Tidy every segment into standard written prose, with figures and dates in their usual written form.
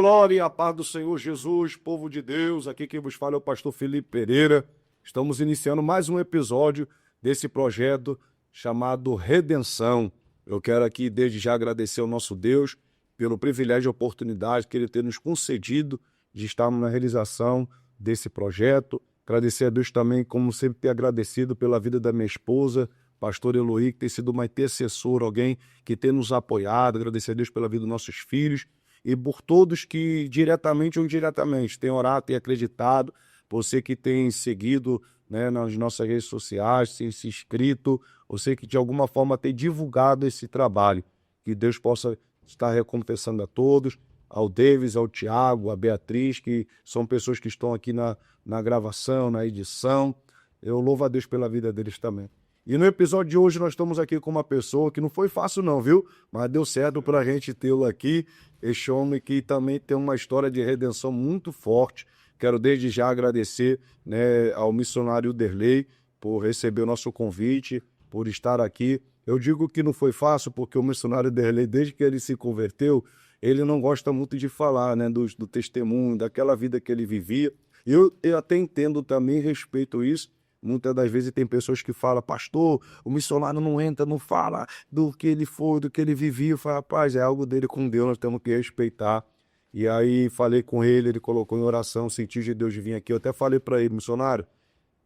glória e a paz do Senhor Jesus, povo de Deus. Aqui quem vos fala é o pastor Felipe Pereira. Estamos iniciando mais um episódio desse projeto chamado Redenção. Eu quero aqui desde já agradecer ao nosso Deus pelo privilégio e oportunidade que Ele tem nos concedido de estarmos na realização desse projeto. Agradecer a Deus também, como sempre ter agradecido pela vida da minha esposa, pastor Eloy, que tem sido uma intercessora, alguém que tem nos apoiado. Agradecer a Deus pela vida dos nossos filhos e por todos que, diretamente ou indiretamente, têm orado, têm acreditado. Você que tem seguido, né, nas nossas redes sociais, tem se inscrito, você que de alguma forma tem divulgado esse trabalho. Que Deus possa estar recompensando a todos, ao Davis, ao Tiago, à Beatriz, que são pessoas que estão aqui na gravação, na edição. Eu louvo a Deus pela vida deles também. E no episódio de hoje nós estamos aqui com uma pessoa que não foi fácil não, viu? Mas deu certo para a gente tê-lo aqui. Este homem que também tem uma história de redenção muito forte. Quero desde já agradecer, né, ao missionário Derlei por receber o nosso convite, por estar aqui. Eu digo que não foi fácil porque o missionário Derlei, desde que ele se converteu, ele não gosta muito de falar, né, do testemunho, daquela vida que ele vivia. Eu até entendo também, respeito isso. Muitas das vezes tem pessoas que falam, pastor, o missionário não entra, não fala do que ele foi, do que ele vivia. Eu falo, rapaz, é algo dele com Deus, nós temos que respeitar. E aí falei com ele, ele colocou em oração, senti de Deus de vir aqui. Eu até falei para ele, missionário,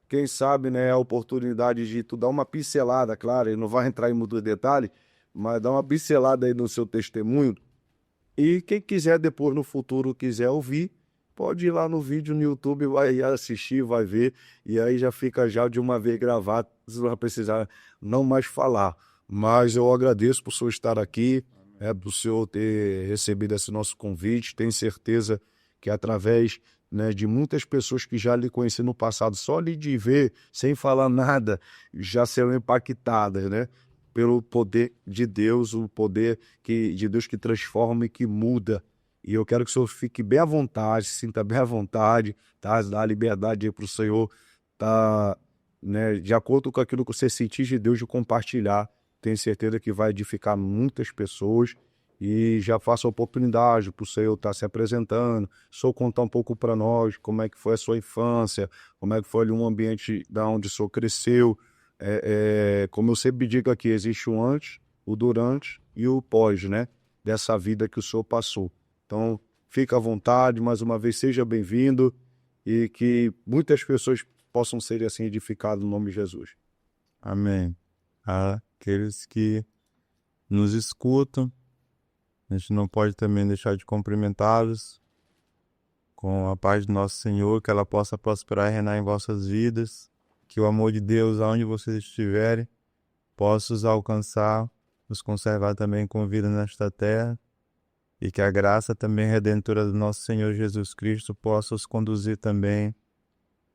quem sabe, né, a oportunidade de tu dar uma pincelada, claro, ele não vai entrar em muito detalhe, mas dar uma pincelada aí no seu testemunho. E quem quiser depois no futuro quiser ouvir, pode ir lá no vídeo no YouTube, vai assistir, vai ver, e aí já fica já de uma vez gravado, você não vai precisar não mais falar. Mas eu agradeço por o senhor estar aqui, por o senhor ter recebido esse nosso convite. Tenho certeza que através, né, de muitas pessoas que já lhe conheci no passado, só lhe de ver, sem falar nada, já serão impactadas, né? Pelo poder de Deus, o poder de Deus que transforma e que muda. E eu quero que o senhor fique bem à vontade, se sinta bem à vontade, tá? Dá liberdade aí para o senhor, tá, né, de acordo com aquilo que você sentir de Deus de compartilhar. Tenho certeza que vai edificar muitas pessoas e já faça a oportunidade para o senhor estar se apresentando, só contar um pouco para nós como é que foi a sua infância, como é que foi ali um ambiente da onde o senhor cresceu. Como eu sempre digo aqui, existe o antes, o durante e o pós, né, dessa vida que o senhor passou. Então, fica à vontade, mais uma vez, seja bem-vindo e que muitas pessoas possam ser assim edificadas no nome de Jesus. Amém. Aqueles que nos escutam, a gente não pode também deixar de cumprimentá-los com a paz do nosso Senhor, que ela possa prosperar e reinar em vossas vidas, que o amor de Deus, aonde vocês estiverem, possa os alcançar, os conservar também com vida nesta terra, e que a graça também redentora do nosso Senhor Jesus Cristo possa os conduzir também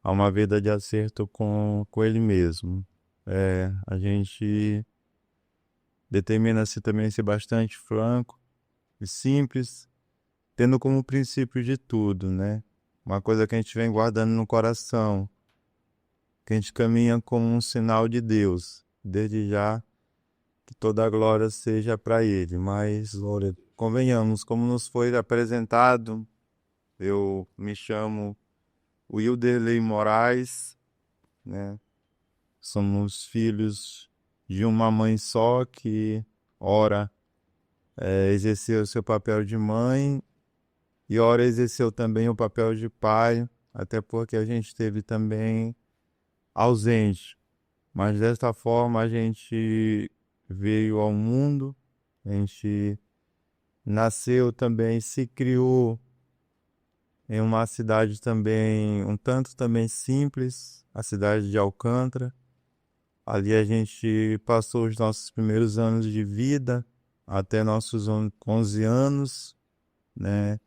a uma vida de acerto com Ele mesmo. A gente determina-se também ser bastante franco e simples, tendo como princípio de tudo, né? Uma coisa que a gente vem guardando no coração, que a gente caminha como um sinal de Deus, desde já que toda a glória seja para Ele, mas convenhamos, como nos foi apresentado, eu me chamo Wilderley Moraes, né? Somos filhos de uma mãe só que, ora, exerceu o seu papel de mãe e, ora, exerceu também o papel de pai, até porque a gente esteve também ausente. Mas desta forma a gente veio ao mundo, a gente nasceu também, se criou em uma cidade também, um tanto também simples, a cidade de Alcântara. Ali a gente passou os nossos primeiros anos de vida, até nossos 11 anos, né?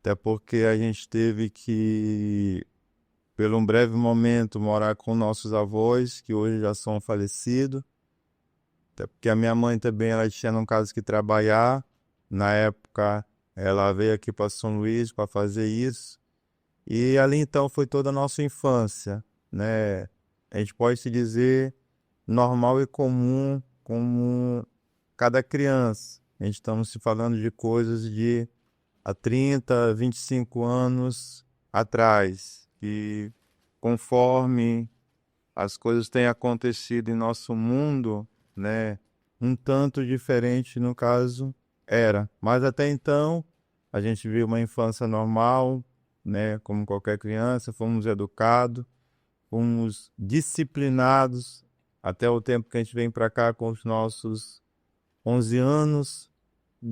Até porque a gente teve que, por um breve momento, morar com nossos avós, que hoje já são falecidos. Até porque a minha mãe também, ela tinha, no caso, que trabalhar. Na época, ela veio aqui para São Luís para fazer isso. E ali, então, foi toda a nossa infância, né? A gente pode se dizer normal e comum, como cada criança. A gente estamos se falando de coisas de há 30, 25 anos atrás, que conforme as coisas têm acontecido em nosso mundo, né, um tanto diferente no caso era. Mas até então a gente viu uma infância normal, né, como qualquer criança, fomos educados, fomos disciplinados até o tempo que a gente vem para cá com os nossos 11 anos,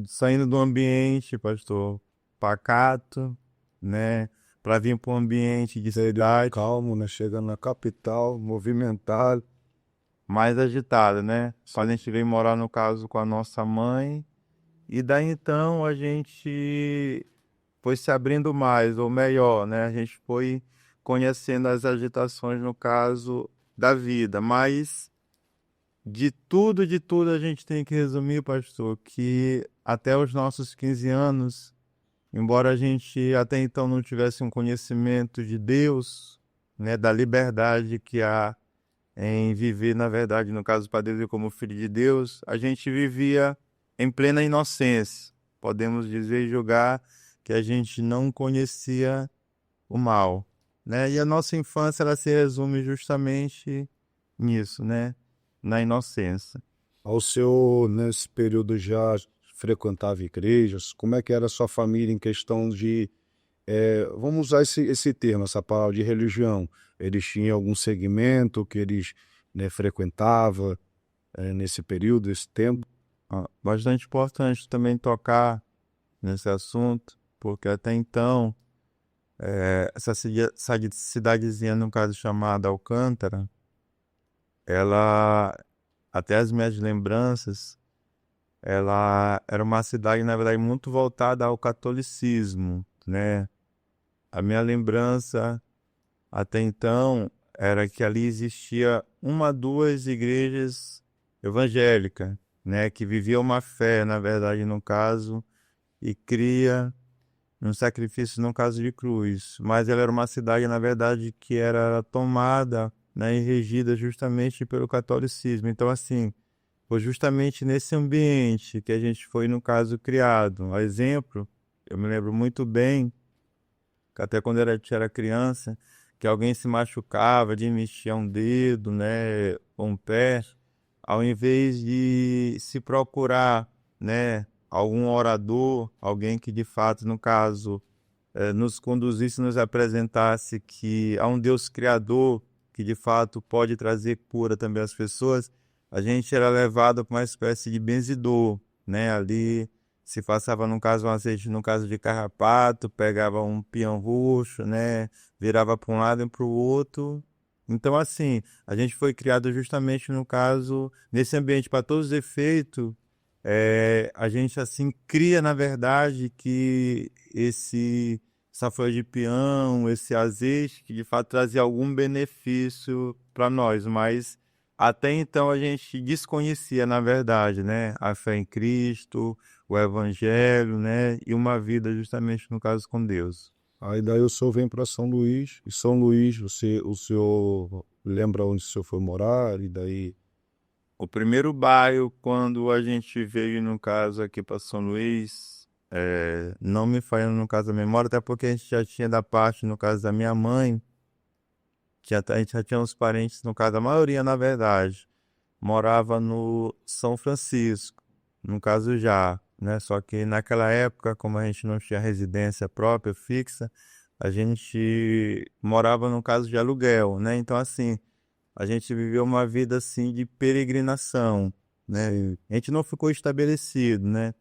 saindo do ambiente, pastor, pacato, né, para vir para um ambiente de cidade Calmo, né? Chega na capital, movimentado. mais agitado, né? Quando a gente veio morar, no caso, com a nossa mãe, e daí então a gente foi se abrindo mais, ou melhor, né? A gente foi conhecendo as agitações, no caso, da vida, mas de tudo a gente tem que resumir, pastor, que até os nossos 15 anos, embora a gente até então não tivesse um conhecimento de Deus, né, da liberdade que há em viver, na verdade, no caso, para Deus e como filho de Deus, a gente vivia em plena inocência. Podemos dizer e julgar que a gente não conhecia o mal, né? E a nossa infância, ela se resume justamente nisso, né? Na inocência. Ao senhor, nesse período, já frequentava igrejas? Como é que era a sua família em questão de, vamos usar esse termo, essa palavra de religião? Eles tinham algum segmento que eles, né, frequentavam nesse período, esse tempo? Bastante importante também tocar nesse assunto, porque até então, essa cidadezinha, no caso chamada Alcântara, ela, até as minhas lembranças, ela era uma cidade, na verdade, muito voltada ao catolicismo, né? A minha lembrança até então era que ali existia uma, duas igrejas evangélicas, né? Que viviam uma fé, na verdade, no caso, e cria um sacrifício no caso de cruz. Mas ela era uma cidade, na verdade, que era tomada, né, e regida justamente pelo catolicismo. Então, assim, foi justamente nesse ambiente que a gente foi, no caso, criado. A exemplo, eu me lembro muito bem, que até quando a gente era criança, que alguém se machucava de mexer um dedo, né, ou um pé, ao invés de se procurar, né, algum orador, alguém que de fato, no caso, nos conduzisse, nos apresentasse que há um Deus criador que de fato pode trazer cura também às pessoas, a gente era levado para uma espécie de benzidor, né? Ali se passava, no caso, um azeite, no caso de carrapato, pegava um peão roxo, né? Virava para um lado e para o outro. Então, assim, a gente foi criado justamente, no caso, nesse ambiente, para todos os efeitos, a gente assim cria, na verdade, que essa folha de peão, esse azeite, que de fato trazia algum benefício para nós, mas até então a gente desconhecia, na verdade, né, a fé em Cristo, o Evangelho, né, e uma vida justamente no caso com Deus. Aí daí o senhor vem para São Luís, e São Luís, o senhor lembra onde o senhor foi morar, e daí... O primeiro bairro, quando a gente veio, no caso, aqui para São Luís, não me falhando, no caso, a memória, até porque a gente já tinha da parte, no caso da minha mãe, a gente já tinha uns parentes, no caso, a maioria, na verdade, morava no São Francisco, no caso já, né? Só que naquela época, como a gente não tinha residência própria, fixa, a gente morava, no caso, de aluguel, né? Então, assim, a gente viveu uma vida assim de peregrinação, né? A gente não ficou estabelecido, né?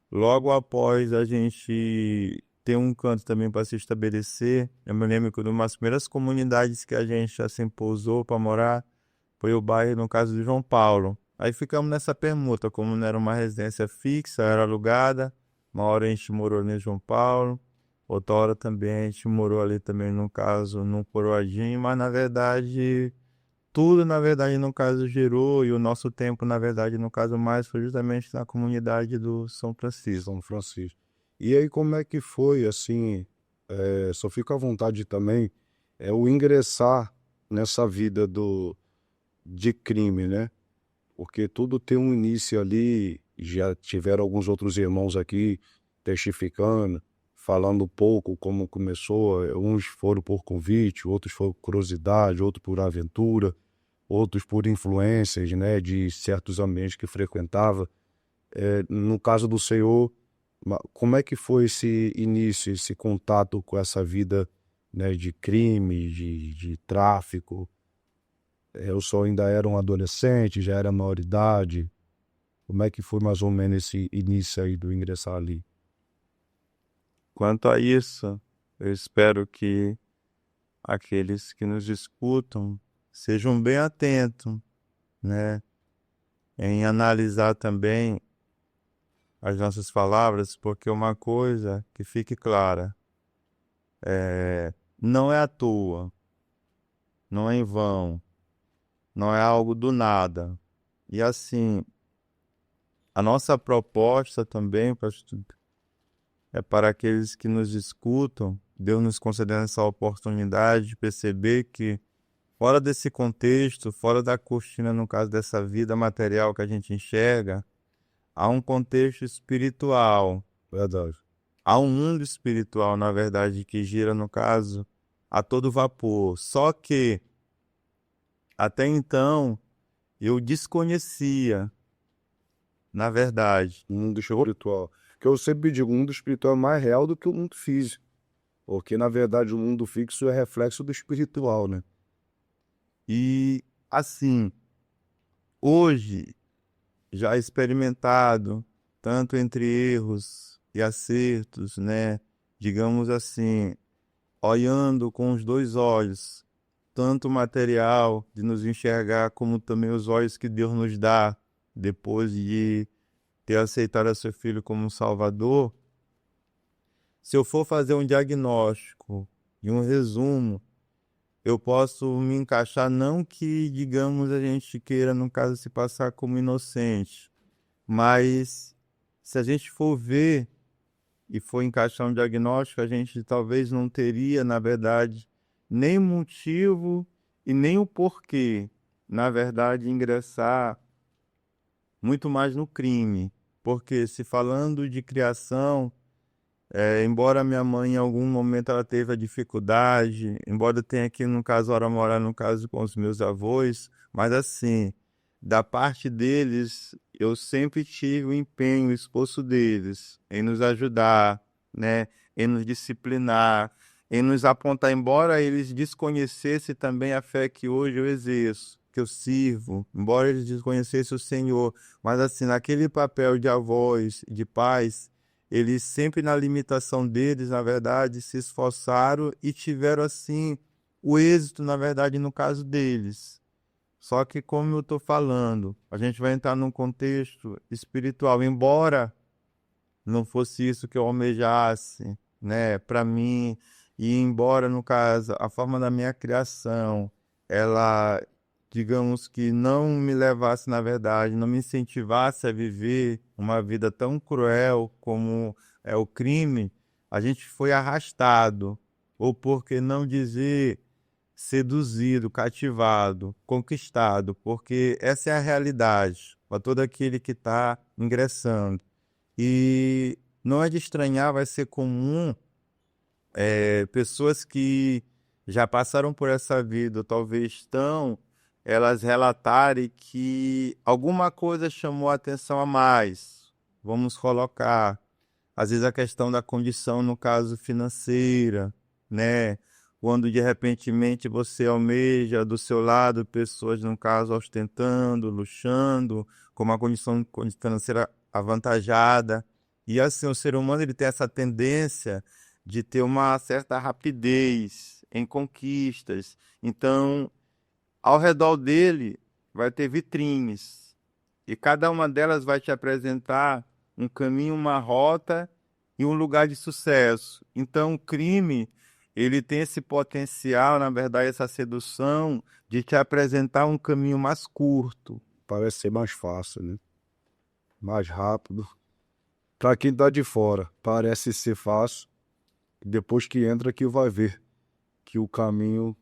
Logo após a gente ter um canto também para se estabelecer, eu me lembro que uma das primeiras comunidades que a gente assim pousou para morar foi o bairro, no caso de João Paulo. Aí ficamos nessa permuta, como não era uma residência fixa, era alugada. Uma hora a gente morou ali em João Paulo, outra hora também a gente morou ali também, no caso, no Coroadinho, mas na verdade tudo, na verdade, no caso, gerou, e o nosso tempo, na verdade, no caso, mais foi justamente na comunidade do São Francisco. São Francisco. E aí como é que foi, assim, só fica à vontade também, o ingressar nessa vida de crime, né? Porque tudo tem um início ali, já tiveram alguns outros irmãos aqui testificando, falando um pouco como começou. Uns foram por convite, outros foram por curiosidade, outros por aventura, outros por influências, né, de certos ambientes que frequentava. No caso do senhor, como é que foi esse início, esse contato com essa vida, né, de crime, de tráfico? O senhor ainda era um adolescente, já era maioridade? Como é que foi mais ou menos esse início aí do ingressar ali? Quanto a isso, eu espero que aqueles que nos escutam sejam bem atentos, né, em analisar também as nossas palavras, porque uma coisa que fique clara, não é à toa, não é em vão, não é algo do nada. E assim, a nossa proposta também, pastor, é para aqueles que nos escutam, Deus nos concedendo essa oportunidade de perceber que fora desse contexto, fora da cortina, no caso dessa vida material que a gente enxerga, há um contexto espiritual, Verdade. há um mundo espiritual, na verdade, que gira, no caso, a todo vapor. Só que, até então, eu desconhecia, na verdade. O mundo espiritual. Que eu sempre digo, o mundo espiritual é mais real do que o mundo físico. Porque, na verdade, o mundo fixo é reflexo do espiritual, né? E, assim, hoje, já experimentado, tanto entre erros e acertos, né? Digamos assim, olhando com os dois olhos, tanto o material de nos enxergar, como também os olhos que Deus nos dá depois de ter aceitado a seu Filho como um Salvador. Se eu for fazer um diagnóstico e um resumo, eu posso me encaixar, não que, digamos, a gente queira, no caso, se passar como inocente, mas se a gente for ver e for encaixar um diagnóstico, a gente talvez não teria, na verdade, nem motivo e nem o porquê, na verdade, ingressar muito mais no crime. Porque se falando de criação, embora minha mãe em algum momento ela teve a dificuldade, embora eu tenha aqui no caso hora morar no caso com os meus avós, mas assim, da parte deles, eu sempre tive o empenho, o esforço deles em nos ajudar, né, em nos disciplinar, em nos apontar, embora eles desconhecessem também a fé que hoje eu exerço, que eu sirvo, embora eles desconhecessem o Senhor, mas assim, naquele papel de avós, de pais, eles sempre na limitação deles, na verdade, se esforçaram e tiveram assim o êxito, na verdade, no caso deles. Só que, como eu estou falando, a gente vai entrar num contexto espiritual, embora não fosse isso que eu almejasse, né, para mim, e embora, no caso, a forma da minha criação, ela, digamos que não me levasse, na verdade, não me incentivasse a viver uma vida tão cruel como é o crime, a gente foi arrastado, ou por que não dizer seduzido, cativado, conquistado, porque essa é a realidade para todo aquele que está ingressando. E não é de estranhar, vai ser comum pessoas que já passaram por essa vida, ou talvez estão, elas relatarem que alguma coisa chamou a atenção a mais. Vamos colocar, às vezes, a questão da condição, no caso financeira, né? Quando de repentemente você almeja do seu lado pessoas, no caso, ostentando, luxando, com uma condição financeira avantajada. E assim, o ser humano ele tem essa tendência de ter uma certa rapidez em conquistas. Então, ao redor dele vai ter vitrines e cada uma delas vai te apresentar um caminho, uma rota e um lugar de sucesso. Então, o crime, ele tem esse potencial, na verdade, essa sedução de te apresentar um caminho mais curto. Parece ser mais fácil, né? Mais rápido. Para quem tá de fora, parece ser fácil. Depois que entra que vai ver que o caminho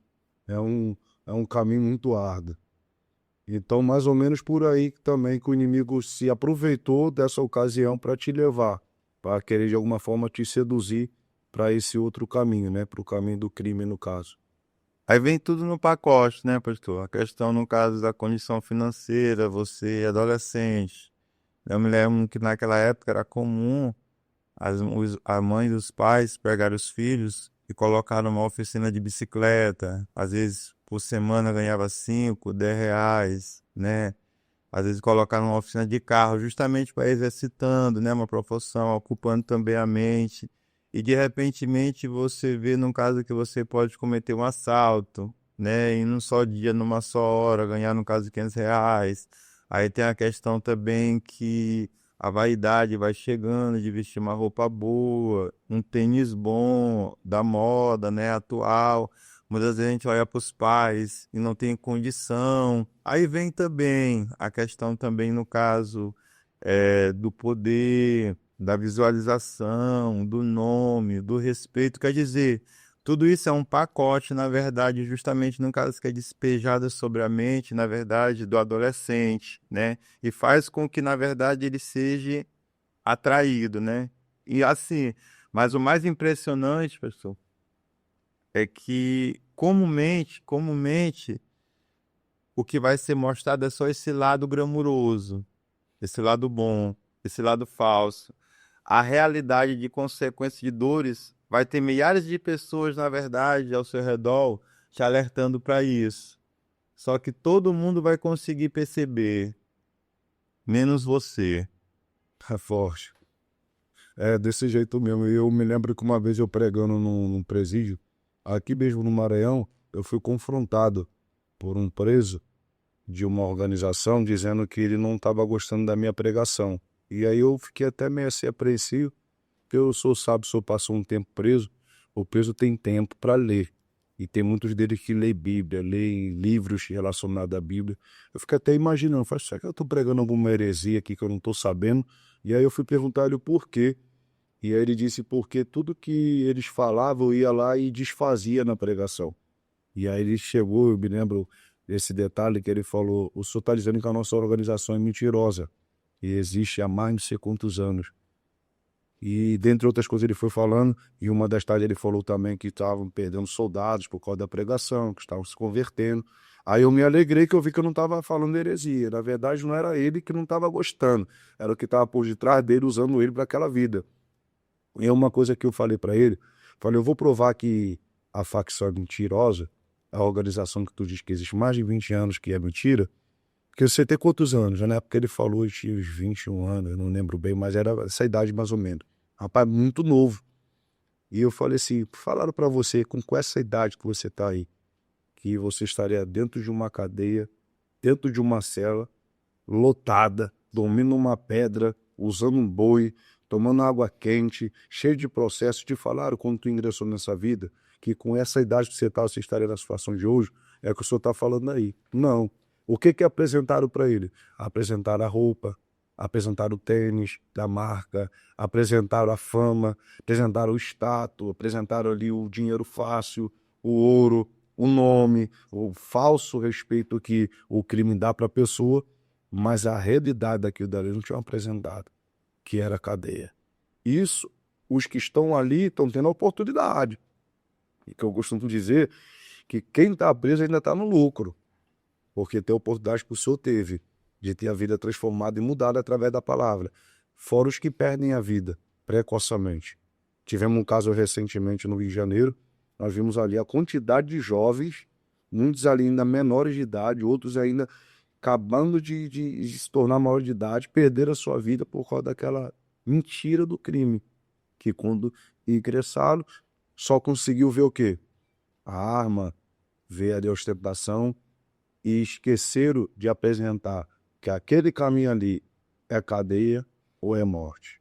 é um caminho muito árduo. Então, mais ou menos por aí também que o inimigo se aproveitou dessa ocasião para te levar, para querer de alguma forma te seduzir para esse outro caminho, né? Para o caminho do crime, no caso. Aí vem tudo no pacote, né, pastor? A questão, no caso da condição financeira, você é adolescente. Eu me lembro que naquela época era comum a mãe e os pais pegarem os filhos e colocar numa oficina de bicicleta. Às vezes, por semana, ganhava 5, 10 reais, né? Às vezes, colocar numa oficina de carro, justamente para exercitando, né? Uma profissão, ocupando também a mente. E, de repentemente, você vê, num caso, que você pode cometer um assalto, né? Em um só dia, numa só hora, ganhar, no caso, 500 reais. Aí tem a questão também que a vaidade vai chegando de vestir uma roupa boa, um tênis bom, da moda, né, atual. Muitas vezes a gente olha para os pais e não tem condição. Aí vem também a questão também, no caso, do poder, da visualização, do nome, do respeito. Quer dizer, tudo isso é um pacote, na verdade, justamente no caso que é despejado sobre a mente, na verdade, do adolescente, né? E faz com que, na verdade, ele seja atraído, né? E assim, mas o mais impressionante, pessoal, é que comumente, o que vai ser mostrado é só esse lado glamuroso, esse lado bom, esse lado falso. A realidade de consequências de dores vai ter milhares de pessoas, na verdade, ao seu redor, te alertando para isso. Só que todo mundo vai conseguir perceber, menos você. É forte. É desse jeito mesmo. Eu me lembro que uma vez eu pregando num presídio, aqui mesmo no Maranhão, eu fui confrontado por um preso de uma organização dizendo que ele não estava gostando da minha pregação. E aí eu fiquei até meio assim apreensivo, porque eu sou, sabe, se eu passou um tempo preso, o preso tem tempo para ler. E tem muitos deles que lêem Bíblia, leem livros relacionados à Bíblia. Eu fico até imaginando, falei, será que eu estou pregando alguma heresia aqui que eu não estou sabendo? E aí eu fui perguntar ele o porquê. E aí ele disse porque tudo que eles falavam eu ia lá e desfazia na pregação. E aí ele chegou, eu me lembro desse detalhe que ele falou, o senhor está dizendo que a nossa organização é mentirosa e existe há mais de não sei quantos anos. E dentre outras coisas ele foi falando, e uma das tardes ele falou também que estavam perdendo soldados por causa da pregação, que estavam se convertendo. Aí eu me alegrei que eu vi que eu não estava falando heresia. Na verdade não era ele que não estava gostando, era o que estava por detrás dele usando ele para aquela vida. E é uma coisa que eu falei para ele, falei, eu vou provar que a facção é mentirosa, a organização que tu diz que existe mais de 20 anos que é mentira, porque você tem quantos anos? Na época ele falou, eu tinha uns 21 anos, eu não lembro bem, mas era essa idade mais ou menos. Rapaz, muito novo. E eu falei assim, falaram para você, com essa idade que você tá aí, que você estaria dentro de uma cadeia, dentro de uma cela, lotada, dormindo numa pedra, usando um boi, tomando água quente, cheio de processo. Te falaram quando tu ingressou nessa vida, que com essa idade que você tá, você estaria na situação de hoje, é o que o senhor está falando aí. Não. O que que apresentaram para ele? Apresentaram a roupa, apresentaram o tênis da marca, apresentaram a fama, apresentaram o status, apresentaram ali o dinheiro fácil, o ouro, o nome, o falso respeito que o crime dá para a pessoa, mas a realidade daquilo dali não tinham apresentado, que era a cadeia. Isso, os que estão ali estão tendo a oportunidade. E que eu costumo dizer que quem está preso ainda está no lucro, porque tem a oportunidade que o senhor teve de ter a vida transformada e mudada através da palavra. Fora os que perdem a vida precocemente. Tivemos um caso recentemente no Rio de Janeiro, nós vimos ali a quantidade de jovens, muitos ali ainda menores de idade, outros ainda acabando de se tornar maior de idade, perderam a sua vida por causa daquela mentira do crime, que quando ingressaram, só conseguiu ver o quê? A arma, ver ali a ostentação, e esqueceram de apresentar que aquele caminho ali é cadeia ou é morte.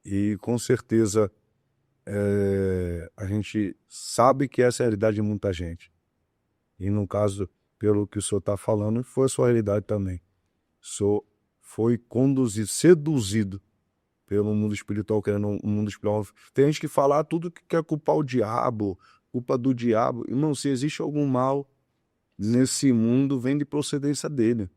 E com certeza a gente sabe que essa é a realidade de muita gente. E no caso, pelo que o senhor está falando, foi a sua realidade também. O senhor foi conduzido, seduzido pelo mundo espiritual, querendo um mundo espiritual. Tem gente que fala tudo que quer culpar o diabo, culpa do diabo. Irmão, se existe algum mal nesse mundo, vem de procedência dele.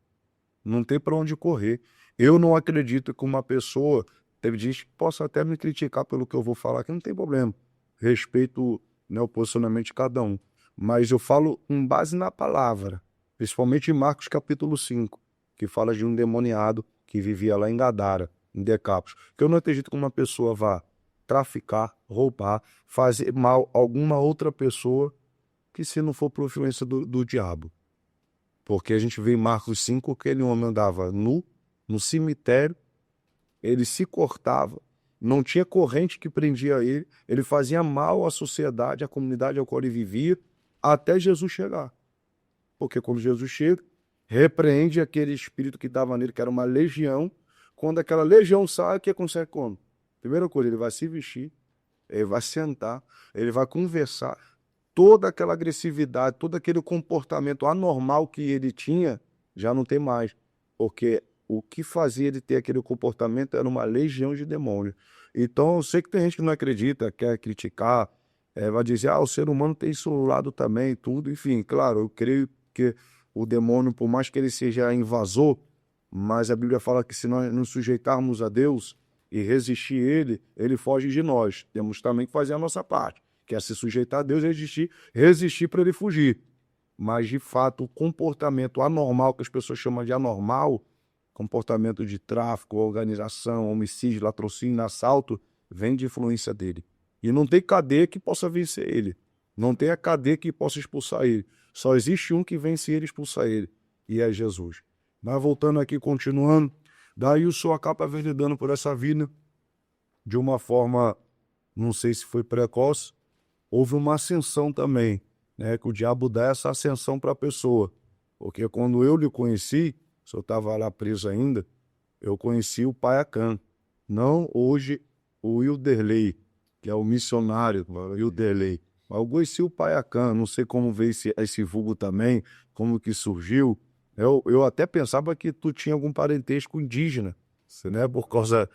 Não tem para onde correr. Eu não acredito que uma pessoa Teve gente que possa até me criticar pelo que eu vou falar, que não tem problema. Respeito, né, o posicionamento de cada um. Mas eu falo com base na palavra, principalmente em Marcos capítulo 5, que fala de um endemoniado que vivia lá em Gadara, em Decápolis. Que eu não acredito que uma pessoa vá traficar, roubar, fazer mal a alguma outra pessoa que se não for por influência do diabo. Porque a gente vê em Marcos 5 que aquele homem andava nu, no cemitério, ele se cortava, não tinha corrente que prendia ele fazia mal à sociedade, à comunidade ao qual ele vivia, até Jesus chegar. Porque quando Jesus chega, repreende aquele espírito que estava nele, que era uma legião. Quando aquela legião sai, o que acontece como? Primeira coisa, ele vai se vestir, ele vai sentar, ele vai conversar. Toda aquela agressividade, todo aquele comportamento anormal que ele tinha, já não tem mais. Porque o que fazia ele ter aquele comportamento era uma legião de demônios. Então, eu sei que tem gente que não acredita, quer criticar, vai dizer, o ser humano tem isso lado também, tudo. Enfim, claro, eu creio que o demônio, por mais que ele seja invasor, mas a Bíblia fala que se nós nos sujeitarmos a Deus e resistir ele foge de nós. Temos também que fazer a nossa parte, que é se sujeitar a Deus e resistir para ele fugir. Mas, de fato, o comportamento anormal, que as pessoas chamam de anormal, comportamento de tráfico, organização, homicídio, latrocínio, assalto, vem de influência dele. E não tem cadeia que possa vencer ele. Não tem a cadeia que possa expulsar ele. Só existe um que vence ele e expulsa ele, e é Jesus. Mas voltando aqui, continuando, daí o senhor acaba enveredando por essa vida de uma forma, não sei se foi precoce, houve uma ascensão também, né? Que o diabo dá essa ascensão para a pessoa. Porque quando eu lhe conheci, se eu estava lá preso ainda, eu conheci o Pai Acan. Não hoje o Wilderley, que é o missionário, o Wilderley. Mas eu conheci o Pai Acan, não sei como veio esse vulgo também, como que surgiu. Eu até pensava que tu tinha algum parentesco indígena, né? Por causa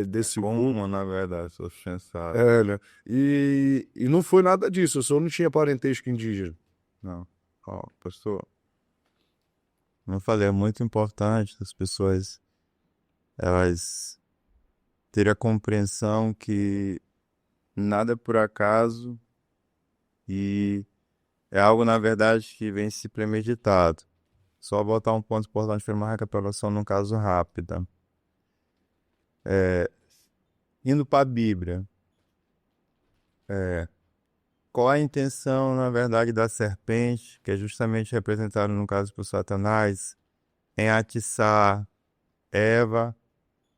desse vulgo. Como, na verdade, sou pensado. Né? E não foi nada disso, eu só não tinha parentesco indígena. Não. Pastor, como eu falei, é muito importante as pessoas elas terem a compreensão que nada é por acaso e é algo, na verdade, que vem se premeditado. Só botar um ponto importante para uma recapitulação num caso rápida. Indo para a Bíblia, qual a intenção, na verdade, da serpente, que é justamente representada no caso por Satanás, em atiçar Eva,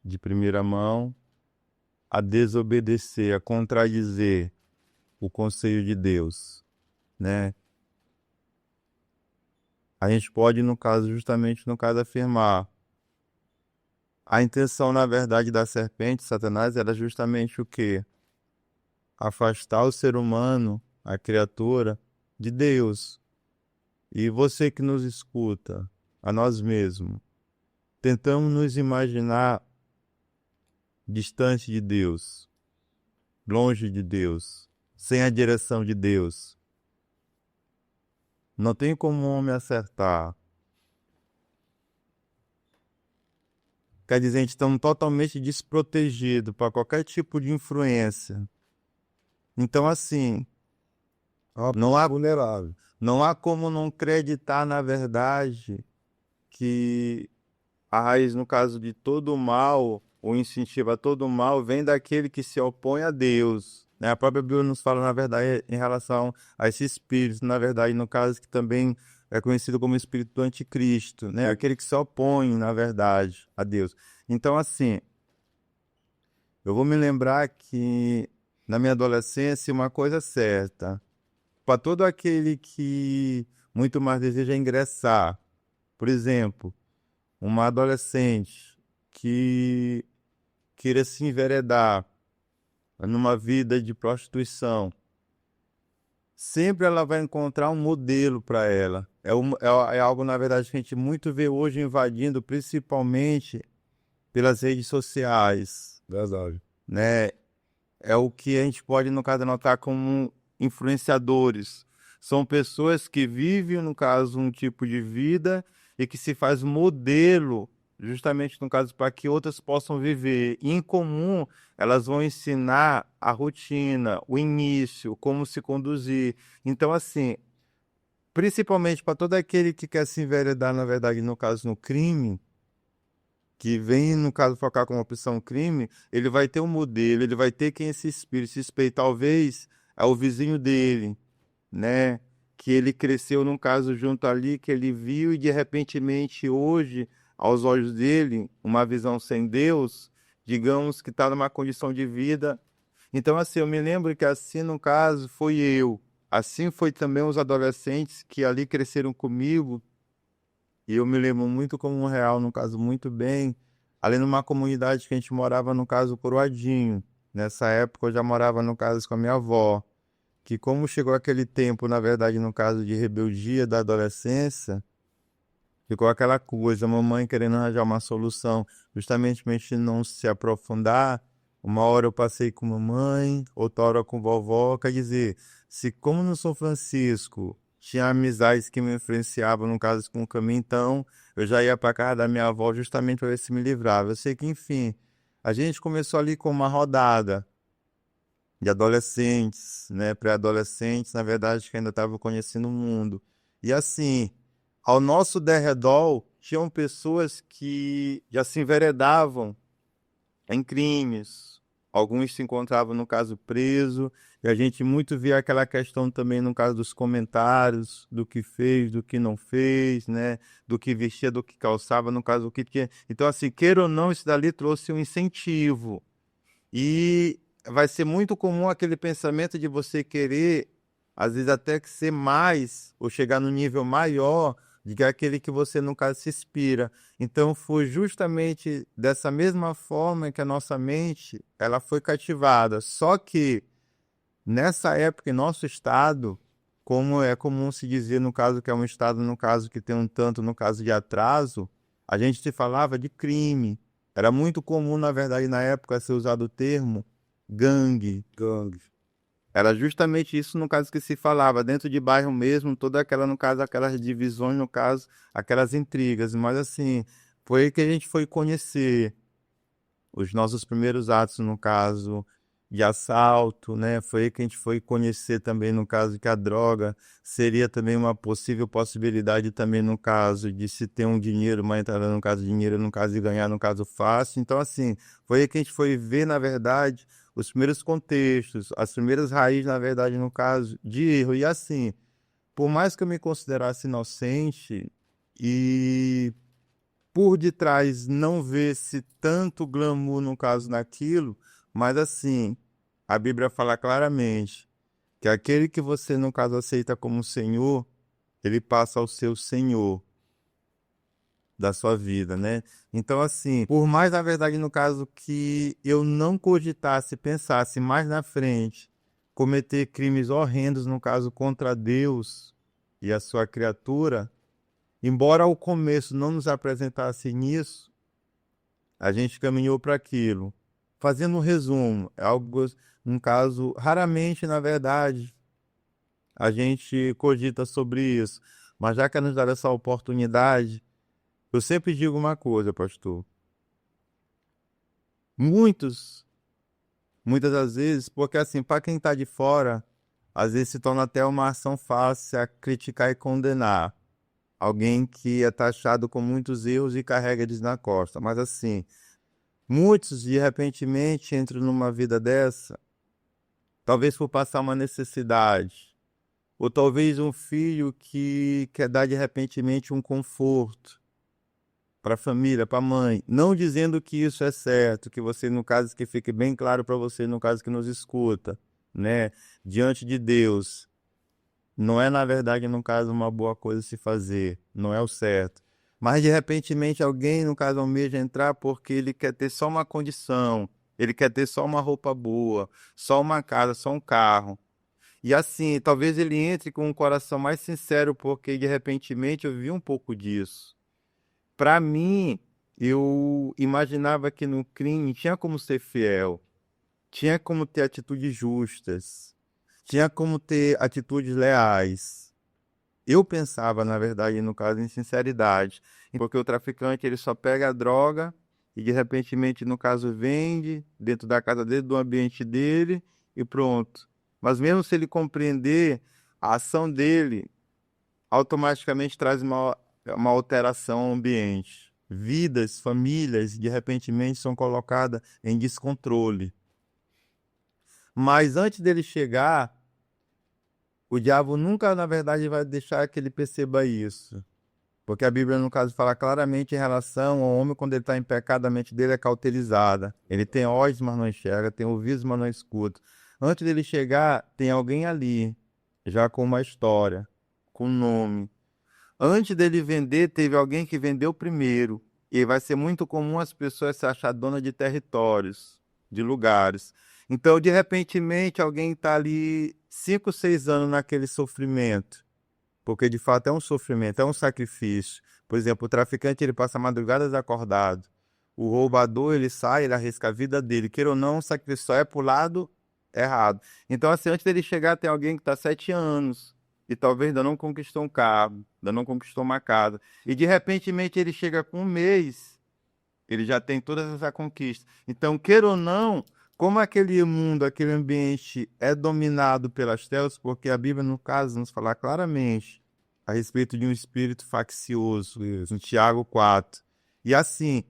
de primeira mão, a desobedecer, a contradizer o conselho de Deus, né? A gente pode, justamente no caso, afirmar a intenção, na verdade, da serpente, Satanás, era justamente o quê? Afastar o ser humano, a criatura, de Deus. E você que nos escuta, a nós mesmos, tentamos nos imaginar distante de Deus, longe de Deus, sem a direção de Deus. Não tem como um homem acertar. Quer dizer, a gente está totalmente desprotegido para qualquer tipo de influência. Então, assim, Vulnerável. não há como não acreditar, na verdade, que a raiz, no caso de todo o mal, o incentivo a todo o mal, vem daquele que se opõe a Deus, né? A própria Bíblia nos fala, na verdade, em relação a esse espírito, na verdade, no caso que também é conhecido como espírito do anticristo, né? Aquele que se opõe, na verdade, a Deus. Então, assim, eu vou me lembrar que na minha adolescência uma coisa é certa, para todo aquele que muito mais deseja ingressar, por exemplo, uma adolescente que queira se enveredar numa vida de prostituição, sempre ela vai encontrar um modelo para ela. É algo, na verdade, que a gente muito vê hoje invadindo, principalmente pelas redes sociais, Verdade. né? É o que a gente pode, no caso, anotar como influenciadores. São pessoas que vivem, no caso, um tipo de vida e que se faz modelo justamente no caso para que outras possam viver. E, em comum, elas vão ensinar a rotina, o início, como se conduzir. Então, assim, principalmente para todo aquele que quer se enveredar, na verdade, no caso, no crime, que vem, no caso, focar como opção crime, ele vai ter um modelo, ele vai ter quem se inspire, se espelhe, talvez, ao vizinho dele, né? Que ele cresceu, num caso, junto ali, que ele viu e, de repentemente, hoje, aos olhos dele, uma visão sem Deus, digamos que está numa condição de vida. Então, assim, eu me lembro que assim, no caso, foi eu. Assim foi também os adolescentes que ali cresceram comigo, e eu me lembro muito como um real, no caso, muito bem, ali numa comunidade que a gente morava, no caso, Coroadinho. Nessa época eu já morava, no caso, com a minha avó, que como chegou aquele tempo, na verdade, no caso de rebeldia da adolescência, ficou aquela coisa, a mamãe querendo arranjar uma solução, justamente pra gente não se aprofundar. Uma hora eu passei com mamãe, outra hora com vovó, quer dizer, se como no São Francisco tinha amizades que me influenciavam, no caso com o caminho, então eu já ia para casa da minha avó justamente para ver se me livrava. Eu sei que, enfim, a gente começou ali com uma rodada de adolescentes, né, pré-adolescentes, na verdade, que ainda estavam conhecendo o mundo. E assim, ao nosso derredor, tinham pessoas que já se enveredavam em crimes. Alguns se encontravam, no caso, preso, e a gente muito via aquela questão também, no caso dos comentários, do que fez, do que não fez, né? Do que vestia, do que calçava, no caso, o que tinha. Então, assim, queira ou não, isso dali trouxe um incentivo. E vai ser muito comum aquele pensamento de você querer, às vezes até que ser mais, ou chegar no nível maior de que aquele que você, no caso, se inspira. Então, foi justamente dessa mesma forma que a nossa mente, ela foi cativada. Só que, nessa época, em nosso estado, como é comum se dizer, no caso, que é um estado, no caso, que tem um tanto, no caso, de atraso, a gente se falava de crime. Era muito comum, na verdade, na época, ser usado o termo gangue. Gangue. Era justamente isso, no caso, que se falava, dentro de bairro mesmo, toda aquela, no caso, aquelas divisões, no caso, aquelas intrigas. Mas, assim, foi aí que a gente foi conhecer os nossos primeiros atos, no caso, de assalto, né? Foi aí que a gente foi conhecer também, no caso, que a droga seria também uma possível possibilidade também, no caso, de se ter um dinheiro, uma entrada, no caso, dinheiro, no caso, de ganhar, no caso, fácil. Então, assim, foi aí que a gente foi ver, na verdade, os primeiros contextos, as primeiras raízes, na verdade, no caso, de erro. E, assim, por mais que eu me considerasse inocente e por detrás não vê-se tanto glamour, no caso, naquilo, mas assim, a Bíblia fala claramente que aquele que você, no caso, aceita como Senhor, ele passa ao seu Senhor da sua vida, né? Então, assim, por mais, na verdade, no caso, que eu não cogitasse, pensasse mais na frente, cometer crimes horrendos, no caso, contra Deus e a sua criatura, embora ao começo não nos apresentasse nisso, a gente caminhou para aquilo. Fazendo um resumo, é algo, um caso, raramente, na verdade, a gente cogita sobre isso. Mas já que nos dá essa oportunidade, eu sempre digo uma coisa, pastor. Muitos, muitas das vezes, porque assim, para quem está de fora, às vezes se torna até uma ação fácil a criticar e condenar. Alguém que é taxado com muitos erros e carrega eles na costa. Mas assim, muitos, de repentemente, entram numa vida dessa, talvez por passar uma necessidade, ou talvez um filho que quer dar, de repentemente, um conforto para a família, para a mãe. Não dizendo que isso é certo, que você, no caso, que fique bem claro para você, no caso que nos escuta, né, diante de Deus. Não é, na verdade, no caso, uma boa coisa se fazer, não é o certo. Mas, de repentemente, alguém, no caso, almeja entrar porque ele quer ter só uma condição, ele quer ter só uma roupa boa, só uma casa, só um carro. E assim, talvez ele entre com um coração mais sincero, porque, de repentemente, eu vi um pouco disso. Para mim, eu imaginava que no crime tinha como ser fiel, tinha como ter atitudes justas, tinha como ter atitudes leais. Eu pensava, na verdade, no caso, em sinceridade, porque o traficante ele só pega a droga e de repentemente, no caso, vende dentro da casa dele, do ambiente dele e pronto. Mas mesmo se ele compreender, a ação dele automaticamente traz uma alteração ao ambiente. Vidas, famílias, de repentemente são colocadas em descontrole. Mas antes dele chegar, o diabo nunca, na verdade, vai deixar que ele perceba isso. Porque a Bíblia, no caso, fala claramente em relação ao homem quando ele está em pecado, a mente dele é cauterizada. Ele tem olhos, mas não enxerga, tem ouvidos, mas não escuta. Antes dele chegar, tem alguém ali, já com uma história, com um nome. Antes dele vender, teve alguém que vendeu primeiro. E vai ser muito comum as pessoas se achar dona de territórios, de lugares. Então, de repentemente, alguém está ali 5, 6 anos naquele sofrimento. Porque, de fato, é um sofrimento, é um sacrifício. Por exemplo, o traficante, ele passa madrugadas acordado. O roubador, ele sai, ele arrisca a vida dele. Queira ou não, o sacrifício só é pro lado errado. Então, assim, antes dele chegar, tem alguém que está 7 anos e talvez ainda não conquistou um carro, ainda não conquistou uma casa. E de repentemente ele chega com um mês, ele já tem todas essa conquista. Então, queira ou não, como aquele mundo, aquele ambiente é dominado pelas trevas, porque a Bíblia, no caso, nos fala claramente a respeito de um espírito faccioso, no Tiago 4. E assim,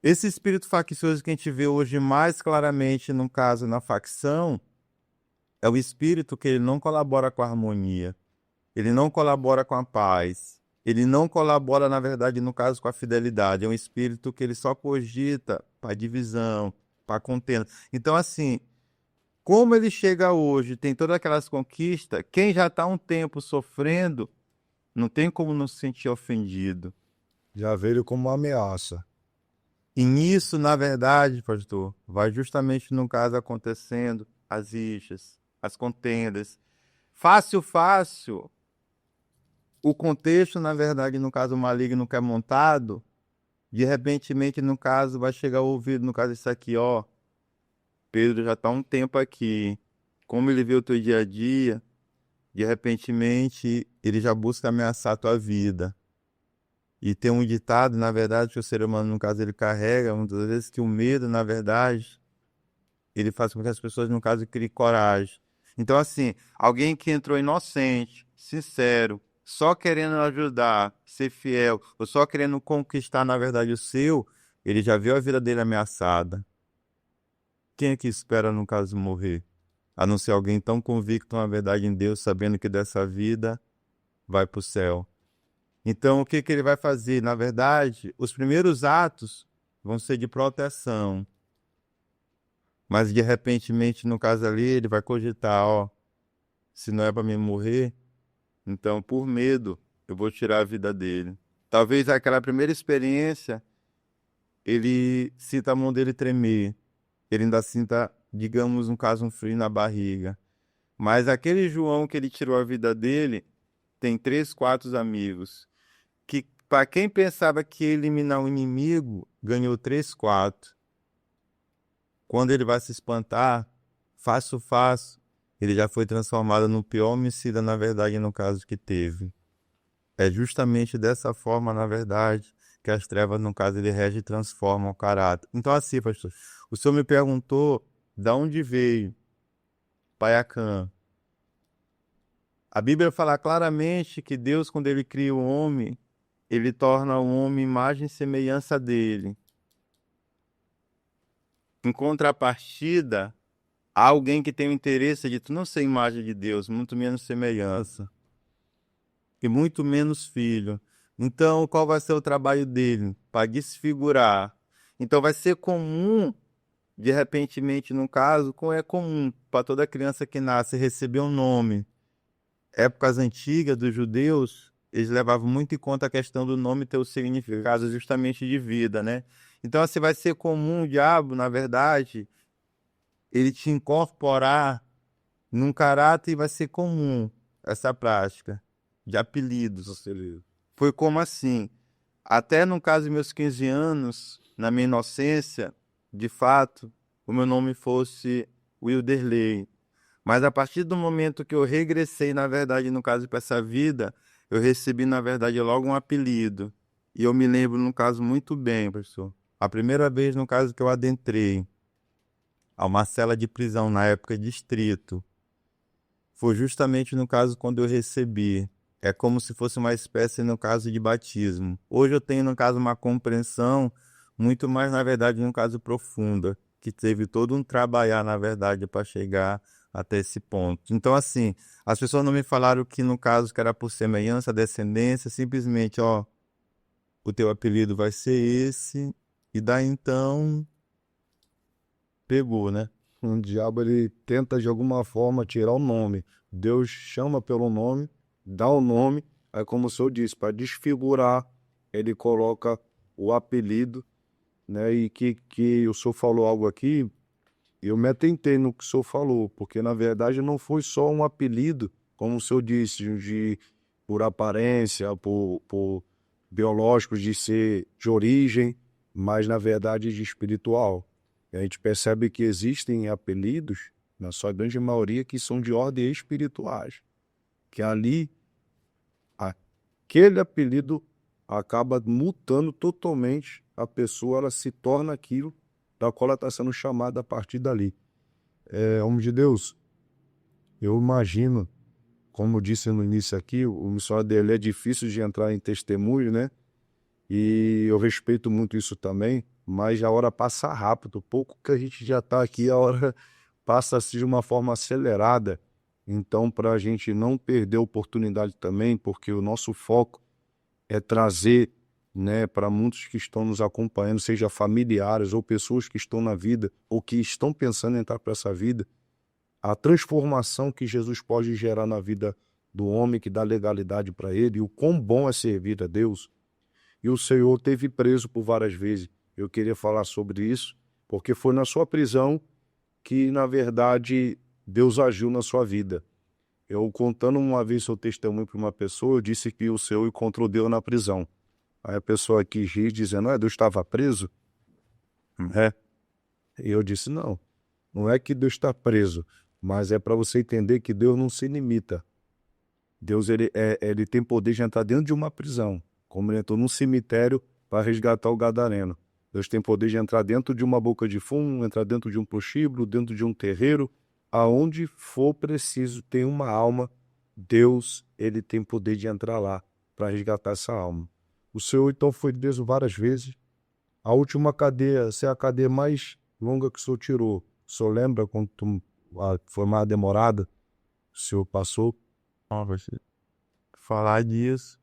esse espírito faccioso que a gente vê hoje mais claramente, no caso, na facção, é o espírito que ele não colabora com a harmonia. Ele não colabora com a paz. Ele não colabora, na verdade, no caso, com a fidelidade. É um espírito que ele só cogita para divisão, para contenda. Então, assim, como ele chega hoje, tem todas aquelas conquistas, quem já está há um tempo sofrendo, não tem como não se sentir ofendido. Já veio como uma ameaça. E nisso, na verdade, pastor, vai justamente no caso acontecendo as rixas, as contendas. Fácil, fácil. O contexto, na verdade, no caso maligno que é montado, de repentemente, no caso, vai chegar ao ouvido, no caso, isso aqui, ó. Pedro já está há um tempo aqui. Como ele vê o teu dia a dia, de repentemente, ele já busca ameaçar a tua vida. E tem um ditado, na verdade, que o ser humano, no caso, ele carrega, muitas vezes, que o medo, na verdade, ele faz com que as pessoas, no caso, criem coragem. Então, assim, alguém que entrou inocente, sincero, só querendo ajudar, ser fiel, ou só querendo conquistar, na verdade, o seu, ele já viu a vida dele ameaçada. Quem é que espera, no caso, morrer? A não ser alguém tão convicto, na verdade, em Deus, sabendo que dessa vida vai para o céu. Então, o que que ele vai fazer? Na verdade, os primeiros atos vão ser de proteção. Mas, de repentemente, no caso ali, ele vai cogitar, ó, se não é para mim morrer, então, por medo, eu vou tirar a vida dele. Talvez aquela primeira experiência, ele sinta a mão dele tremer. Ele ainda sinta, digamos, no caso, um frio na barriga. Mas aquele João que ele tirou a vida dele, tem 3, 4 amigos. Que, para quem pensava que ia eliminar o inimigo, ganhou 3, 4. Quando ele vai se espantar, fácil, fácil, ele já foi transformado no pior homicida, na verdade, no caso que teve. É justamente dessa forma, na verdade, que as trevas, no caso, ele rege e transformam o caráter. Então, assim, pastor, o senhor me perguntou de onde veio Paiacã. A Bíblia fala claramente que Deus, quando ele cria o homem, ele torna o homem imagem e semelhança dele. Em contrapartida, há alguém que tem o interesse de tu não ser imagem de Deus, muito menos semelhança, e muito menos filho. Então, qual vai ser o trabalho dele? Para desfigurar. Então, vai ser comum, de repentemente, no caso, como é comum para toda criança que nasce receber um nome. Épocas antigas dos judeus, eles levavam muito em conta a questão do nome ter o significado justamente de vida, né? Então, assim, vai ser comum o diabo, na verdade, ele te incorporar num caráter e vai ser comum essa prática de apelidos. Foi como assim? Até no caso dos meus 15 anos, na minha inocência, de fato, o meu nome fosse Wilderley. Mas a partir do momento que eu regressei, na verdade, no caso, para essa vida, eu recebi, na verdade, logo um apelido. E eu me lembro, no caso, muito bem, professor. A primeira vez, no caso, que eu adentrei a uma cela de prisão, na época distrito, foi justamente no caso quando eu recebi. É como se fosse uma espécie, no caso, de batismo. Hoje eu tenho, no caso, uma compreensão muito mais, na verdade, no caso, profunda, que teve todo um trabalhar, na verdade, para chegar até esse ponto. Então, assim, as pessoas não me falaram que, no caso, que era por semelhança, descendência, simplesmente, ó, o teu apelido vai ser esse, e daí então, pegou, né? O diabo ele tenta de alguma forma tirar o nome. Deus chama pelo nome, dá o nome, aí como o senhor disse, para desfigurar, ele coloca o apelido, né? E que o senhor falou algo aqui, eu me atentei no que o senhor falou, porque na verdade não foi só um apelido, como o senhor disse, por aparência, por biológicos de ser de origem, mas na verdade de espiritual. E a gente percebe que existem apelidos, na sua grande maioria, que são de ordem espirituais, que ali aquele apelido acaba mutando totalmente a pessoa, ela se torna aquilo da qual ela está sendo chamada a partir dali. Homem de Deus, eu imagino, como eu disse no início aqui, o missionário dele é difícil de entrar em testemunho, né? E eu respeito muito isso também, mas a hora passa rápido. Pouco que a gente já está aqui, a hora passa-se de uma forma acelerada. Então, para a gente não perder a oportunidade também, porque o nosso foco é trazer, né, para muitos que estão nos acompanhando, seja familiares ou pessoas que estão na vida ou que estão pensando em entrar para essa vida, a transformação que Jesus pode gerar na vida do homem, que dá legalidade para ele, e o quão bom é servir a Deus. E o Senhor teve preso por várias vezes. Eu queria falar sobre isso, porque foi na sua prisão que, na verdade, Deus agiu na sua vida. Eu contando uma vez seu testemunho para uma pessoa, eu disse que o Senhor encontrou Deus na prisão. Aí a pessoa quis rir, dizendo, Deus estava preso? É. E eu disse, não, não é que Deus está preso, mas é para você entender que Deus não se limita. Deus ele tem poder de entrar dentro de uma prisão, como ele entrou num cemitério para resgatar o gadareno. Deus tem poder de entrar dentro de uma boca de fumo, entrar dentro de um prostíbulo, dentro de um terreiro, aonde for preciso, tem uma alma, Deus ele tem poder de entrar lá para resgatar essa alma. O Senhor então foi preso várias vezes. A última cadeia, essa é a cadeia mais longa que o Senhor tirou. O Senhor lembra quando foi mais demorada? O Senhor passou? Ó, você falar disso,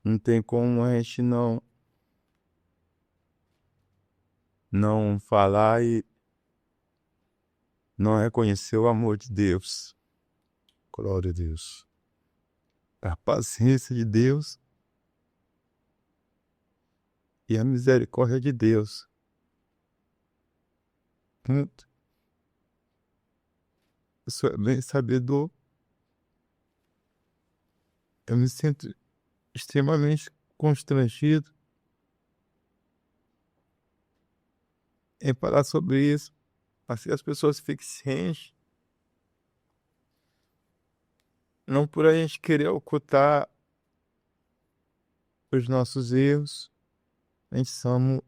não tem como a gente não falar e não reconhecer o amor de Deus, Glória a Deus. a paciência de Deus e a misericórdia de Deus. Muito. Eu sou bem sabedor. Eu me sinto extremamente constrangido em falar sobre isso. Assim as pessoas ficam cientes, não por a gente querer ocultar os nossos erros. A gente somos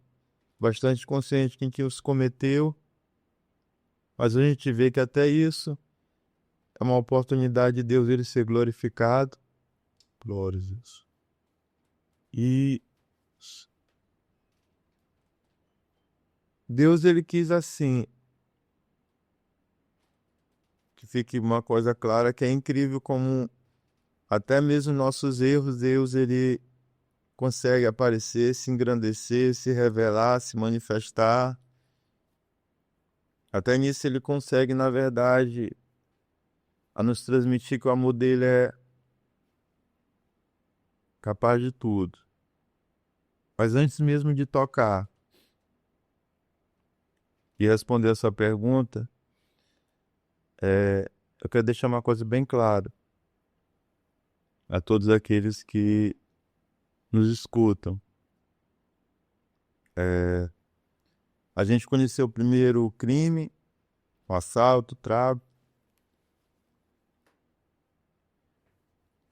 bastante conscientes de quem os cometeu, mas a gente vê que até isso é uma oportunidade de Deus ele ser glorificado. Glória a Deus. E Deus ele quis assim, que fique uma coisa clara, que é incrível como até mesmo nossos erros, Deus ele consegue aparecer, se engrandecer, se revelar, se manifestar. Até nisso ele consegue, na verdade, a nos transmitir que o amor dele é capaz de tudo. Mas antes mesmo de tocar e responder a sua pergunta, eu quero deixar uma coisa bem clara a todos aqueles que nos escutam. A gente conheceu primeiro o crime, o assalto, o tráfico.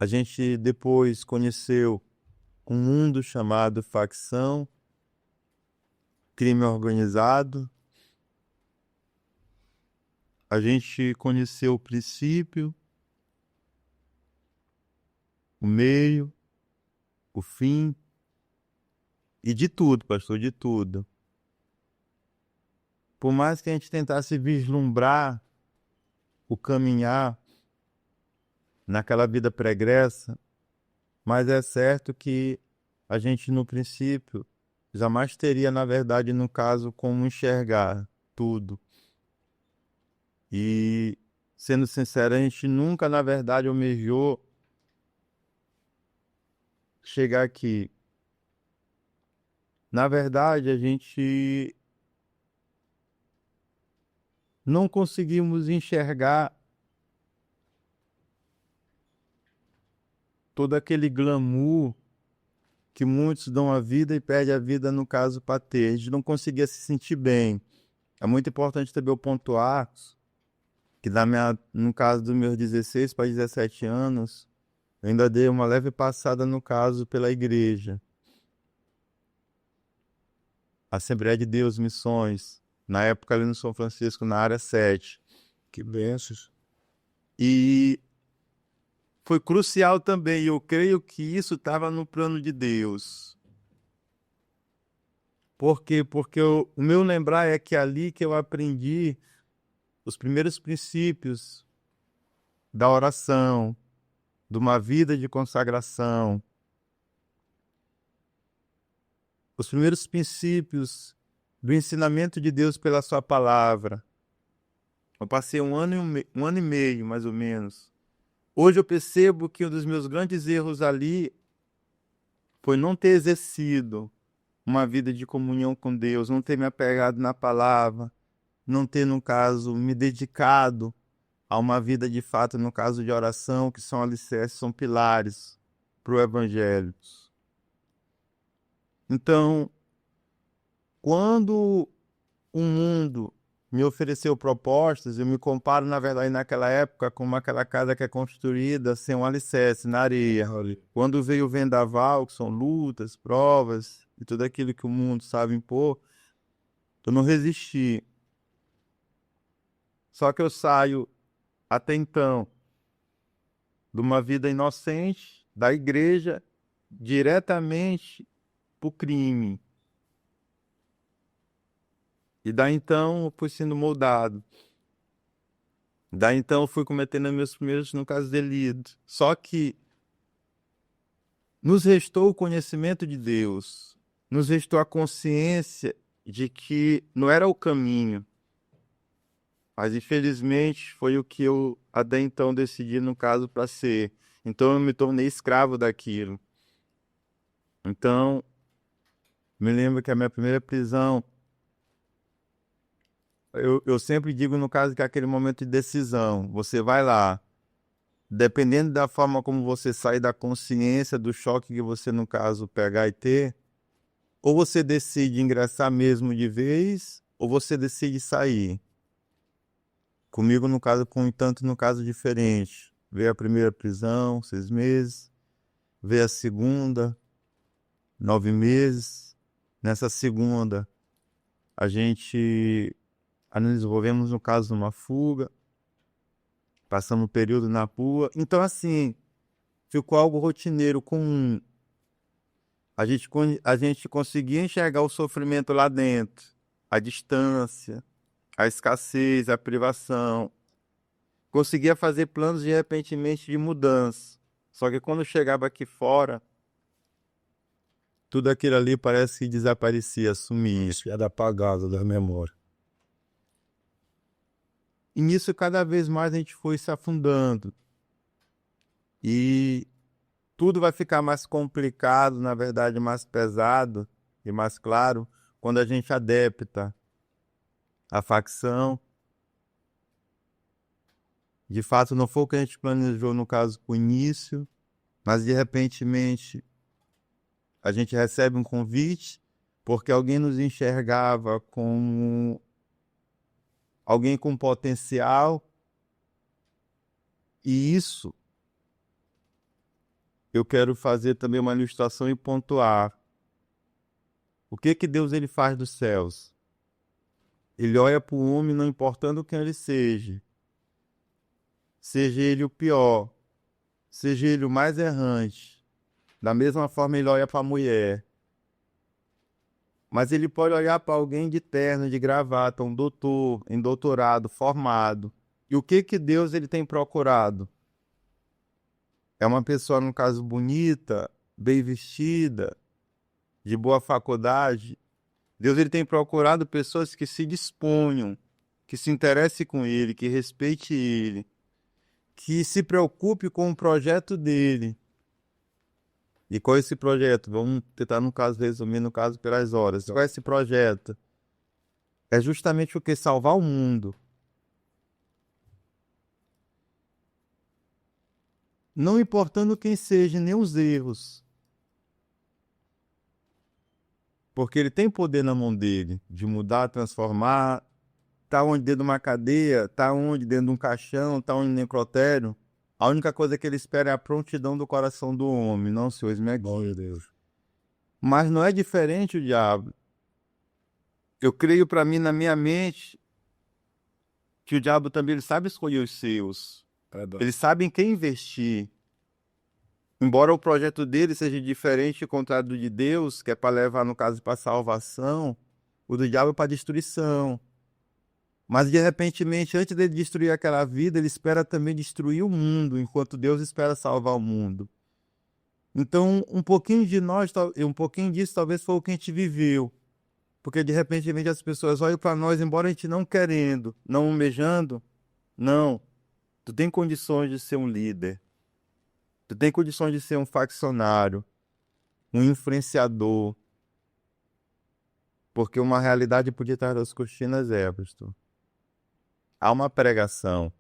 A gente depois conheceu um mundo chamado facção, crime organizado. A gente conheceu o princípio, o meio, o fim, e de tudo, pastor, de tudo. Por mais que a gente tentasse vislumbrar o caminhar naquela vida pregressa, mas é certo que a gente, no princípio, jamais teria, na verdade, no caso, como enxergar tudo. E, sendo sincero, a gente nunca, na verdade, almejou chegar aqui. Na verdade, a gente não conseguimos enxergar todo aquele glamour que muitos dão a vida e perdem a vida, no caso, para ter. A gente não conseguia se sentir bem. É muito importante também eu pontuar que no caso dos meus 16 para 17 anos, eu ainda dei uma leve passada, no caso, pela igreja. Assembleia de Deus, Missões, na época ali no São Francisco, na área 7. Que bênçãos. E foi crucial também, e eu creio que isso estava no plano de Deus. Por quê? Porque o meu lembrar é que ali que eu aprendi os primeiros princípios da oração, de uma vida de consagração, os primeiros princípios do ensinamento de Deus pela sua palavra. Eu passei um ano e meio, mais ou menos. Hoje eu percebo que um dos meus grandes erros ali foi não ter exercido uma vida de comunhão com Deus, não ter me apegado na palavra, não ter, no caso, me dedicado a uma vida de fato, no caso de oração, que são alicerces, são pilares para o Evangelho. Então, quando o mundo me ofereceu propostas, eu me comparo, na verdade, naquela época, com aquela casa que é construída sem um alicerce, na areia. Quando veio o vendaval, que são lutas, provas e tudo aquilo que o mundo sabe impor, eu não resisti. Só que eu saio, até então, de uma vida inocente, da igreja, diretamente para o crime. E daí então eu fui sendo moldado. Daí então eu fui cometendo meus primeiros, no caso, delitos. Só que nos restou o conhecimento de Deus, nos restou a consciência de que não era o caminho, mas infelizmente foi o que eu até então decidi, no caso, para ser. Então eu me tornei escravo daquilo. Então, me lembro que a minha primeira prisão, eu sempre digo, no caso, que é aquele momento de decisão. Você vai lá, dependendo da forma como você sai da consciência, do choque que você, no caso, pegar e ter, ou você decide ingressar mesmo de vez, ou você decide sair. Comigo, no caso, com um tanto, no caso, diferente. Veio a primeira prisão, 6 meses. Veio a segunda, 9 meses. Nessa segunda, a gente nos desenvolvemos, no caso, numa fuga. Passamos um período na rua. Então, assim, ficou algo rotineiro, comum. A gente conseguia enxergar o sofrimento lá dentro, a distância, a escassez, a privação. Conseguia fazer planos de repentinamente de mudança. Só que quando chegava aqui fora, tudo aquilo ali parece que desaparecia, sumia. Isso é apagado da memória. E nisso cada vez mais a gente foi se afundando. E tudo vai ficar mais complicado, na verdade mais pesado e mais claro, quando a gente adepta a facção. De fato, não foi o que a gente planejou, no caso, com o início, mas de repentemente a gente recebe um convite porque alguém nos enxergava como alguém com potencial, e isso eu quero fazer também uma ilustração e pontuar. O que que Deus ele faz dos céus? Ele olha para o homem, não importando quem ele seja ele o pior, seja ele o mais errante. Da mesma forma ele olha para a mulher. Mas ele pode olhar para alguém de terno, de gravata, um doutor, em doutorado, formado. E o que que Deus ele tem procurado? É uma pessoa, no caso, bonita, bem vestida, de boa faculdade. Deus ele tem procurado pessoas que se disponham, que se interessem com ele, que respeite ele, que se preocupe com o projeto dele. E qual é esse projeto? Vamos tentar, no caso, resumir, no caso, pelas horas. Qual é esse projeto? É justamente o que? Salvar o mundo. Não importando quem seja, nem os erros. Porque ele tem poder na mão dele, de mudar, transformar. Tá onde? Dentro de uma cadeia, tá onde? Dentro de um caixão, tá onde? No necrotério. A única coisa que ele espera é a prontidão do coração do homem, não o seu esmegue. Glória a Deus. Mas não é diferente o diabo. Eu creio para mim, na minha mente, que o diabo também ele sabe escolher os seus. Eles sabem quem investir. Embora o projeto dele seja diferente, contrário do de Deus, que é para levar, no caso, para salvação, o do diabo é para destruição. Mas, de repentemente, antes de destruir aquela vida, ele espera também destruir o mundo, enquanto Deus espera salvar o mundo. Então, um pouquinho de nós, um pouquinho disso talvez foi o que a gente viveu. Porque, de repentemente, as pessoas olham para nós, embora a gente não querendo, não almejando, não. Tu tem condições de ser um líder. Tu tem condições de ser um faccionário, um influenciador. Porque uma realidade por detrás das cortinas é, pastor. Há uma pregação.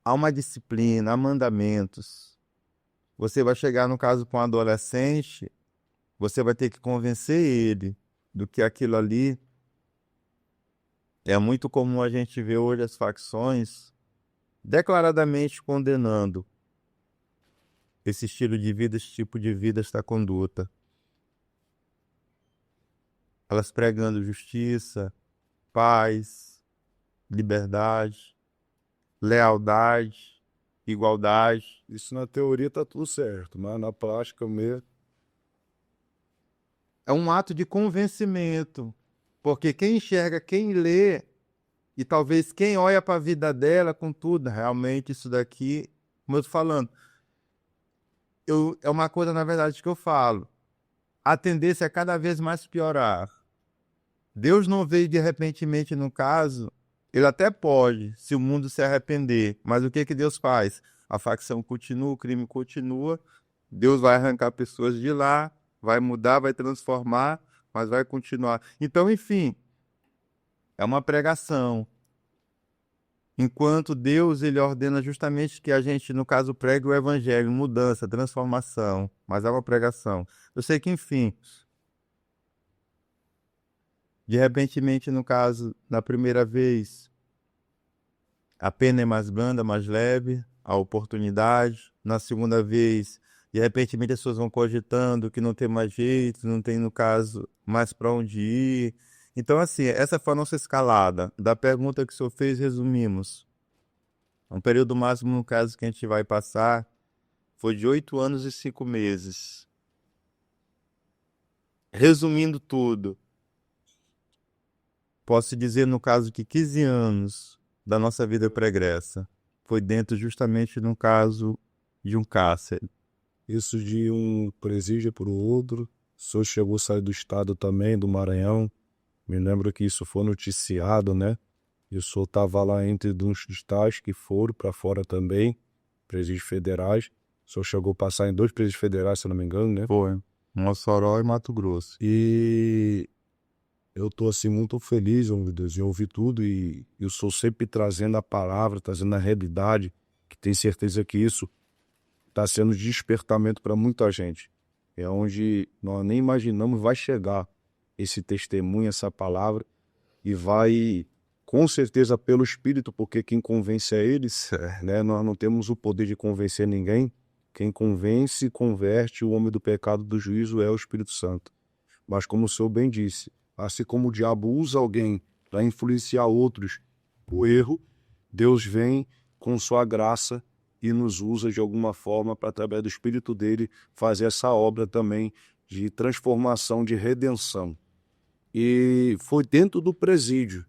Há uma disciplina, há mandamentos. Você vai chegar, no caso, com um adolescente, você vai ter que convencer ele do que aquilo ali é muito comum a gente ver hoje as facções declaradamente condenando esse estilo de vida, esse tipo de vida, esta conduta. Elas pregando justiça, paz, liberdade, lealdade, igualdade. Isso na teoria tá tudo certo, mas na prática mesmo. É um ato de convencimento, porque quem enxerga, quem lê, e talvez quem olha para a vida dela com tudo, realmente isso daqui, como eu estou falando, é uma coisa, na verdade, que eu falo. A tendência é cada vez mais piorar. Deus não veio de repentemente no caso, ele até pode, se o mundo se arrepender, mas o que que Deus faz? A facção continua, o crime continua, Deus vai arrancar pessoas de lá, vai mudar, vai transformar, mas vai continuar. Então, enfim, é uma pregação. Enquanto Deus ele ordena justamente que a gente, no caso, pregue o evangelho, mudança, transformação, mas é uma pregação. Eu sei que, enfim, de repentemente, no caso, na primeira vez, a pena é mais branda, mais leve, a oportunidade. Na segunda vez, de repentemente, as pessoas vão cogitando que não tem mais jeito, não tem, no caso, mais para onde ir. Então, assim, essa foi a nossa escalada. Da pergunta que o senhor fez, resumimos. Um período máximo, no caso, que a gente vai passar foi de 8 anos e 5 meses. Resumindo tudo, posso dizer, no caso, que 15 anos da nossa vida pregressa foi dentro justamente, no caso, de um cárcere. Isso de um presídio para o outro. O senhor chegou a sair do estado também, do Maranhão. Me lembro que isso foi noticiado, né? E o senhor estava lá entre uns dos tais que foram para fora também, presídios federais. O senhor chegou a passar em 2 presídios federais, se eu não me engano, né? Foi. Mossoró e Mato Grosso. E eu estou assim muito feliz, meu Deus, em ouvir tudo e eu sou sempre trazendo a palavra, trazendo a realidade, que tenho certeza que isso está sendo despertamento para muita gente. É onde nós nem imaginamos vai chegar esse testemunho, essa palavra, e vai com certeza pelo Espírito, porque quem convence é eles, né? Nós não temos o poder de convencer ninguém. Quem convence e converte o homem do pecado do juízo é o Espírito Santo. Mas como o senhor bem disse, assim como o diabo usa alguém para influenciar outros o erro, Deus vem com sua graça e nos usa de alguma forma para, através do Espírito dele, fazer essa obra também de transformação, de redenção. E foi dentro do presídio,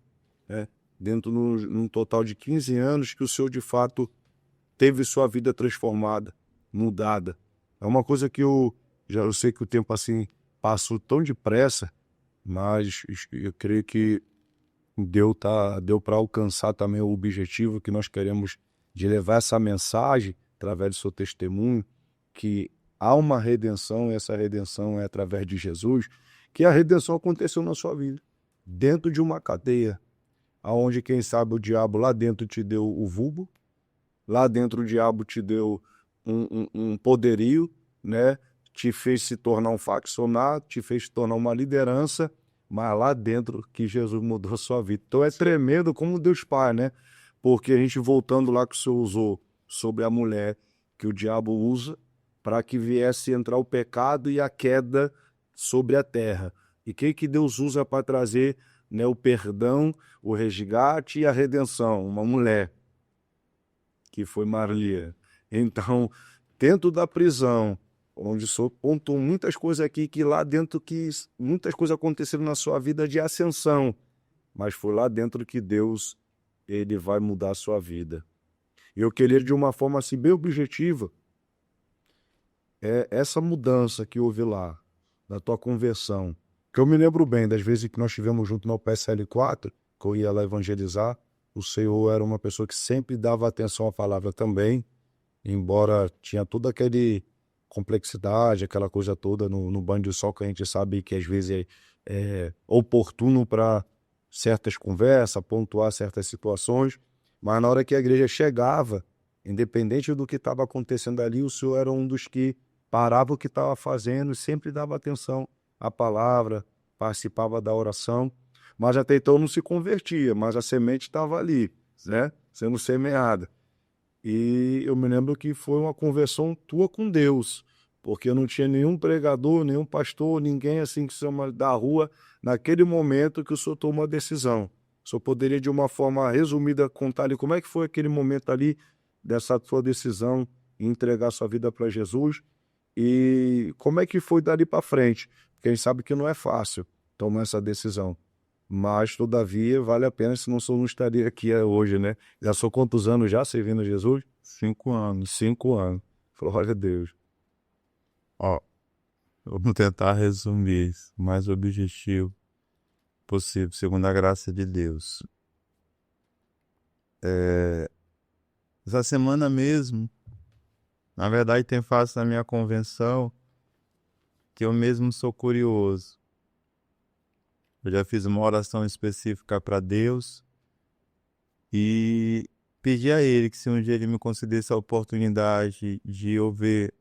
né? Dentro num total de 15 anos que o senhor de fato teve sua vida transformada, mudada. É uma coisa que eu sei que o tempo assim passou tão depressa, mas eu creio que deu para alcançar também o objetivo que nós queremos de levar essa mensagem através do seu testemunho, que há uma redenção, e essa redenção é através de Jesus, que a redenção aconteceu na sua vida, dentro de uma cadeia, aonde quem sabe o diabo lá dentro te deu o vulgo, lá dentro o diabo te deu um poderio, né? Te fez se tornar um faccionado, te fez se tornar uma liderança, mas lá dentro que Jesus mudou a sua vida. Então é tremendo como Deus Pai, né? Porque a gente voltando lá que o Senhor usou sobre a mulher, que o diabo usa para que viesse entrar o pecado e a queda sobre a terra. E que Deus usa para trazer, né, o perdão, o resgate e a redenção? Uma mulher, que foi Maria. Então, dentro da prisão, onde o senhor pontuou muitas coisas aqui, que lá dentro que muitas coisas aconteceram na sua vida de ascensão, mas foi lá dentro que Deus, ele vai mudar a sua vida. E eu queria, de uma forma assim bem objetiva, essa mudança que houve lá, da tua conversão, que eu me lembro bem das vezes que nós estivemos junto no PSL 4, que eu ia lá evangelizar, o Senhor era uma pessoa que sempre dava atenção à palavra também, embora tinha toda aquela complexidade, aquela coisa toda no banho de sol que a gente sabe que às vezes é oportuno para certas conversas, pontuar certas situações, mas na hora que a igreja chegava, independente do que estava acontecendo ali, o Senhor era um dos que parava o que estava fazendo e sempre dava atenção à palavra, participava da oração, mas até então não se convertia, mas a semente estava ali, né, sendo semeada. E eu me lembro que foi uma conversão tua com Deus, porque eu não tinha nenhum pregador, nenhum pastor, ninguém assim que chama da rua, naquele momento que o senhor tomou a decisão. O senhor poderia, de uma forma resumida, contar ali como é que foi aquele momento ali, dessa sua decisão em entregar sua vida para Jesus, e como é que foi dali para frente? Porque a gente sabe que não é fácil tomar essa decisão. Mas, todavia, vale a pena, senão o senhor não estaria aqui hoje, né? Já sou quantos anos já servindo a Jesus? 5 anos. 5 anos. Glória a Deus. Ó, vamos tentar resumir isso, o mais objetivo possível, segundo a graça de Deus. Essa semana mesmo, na verdade, tem fase na minha convenção que eu mesmo sou curioso. Eu já fiz uma oração específica para Deus e pedi a Ele que, se um dia Ele me concedesse a oportunidade de eu ver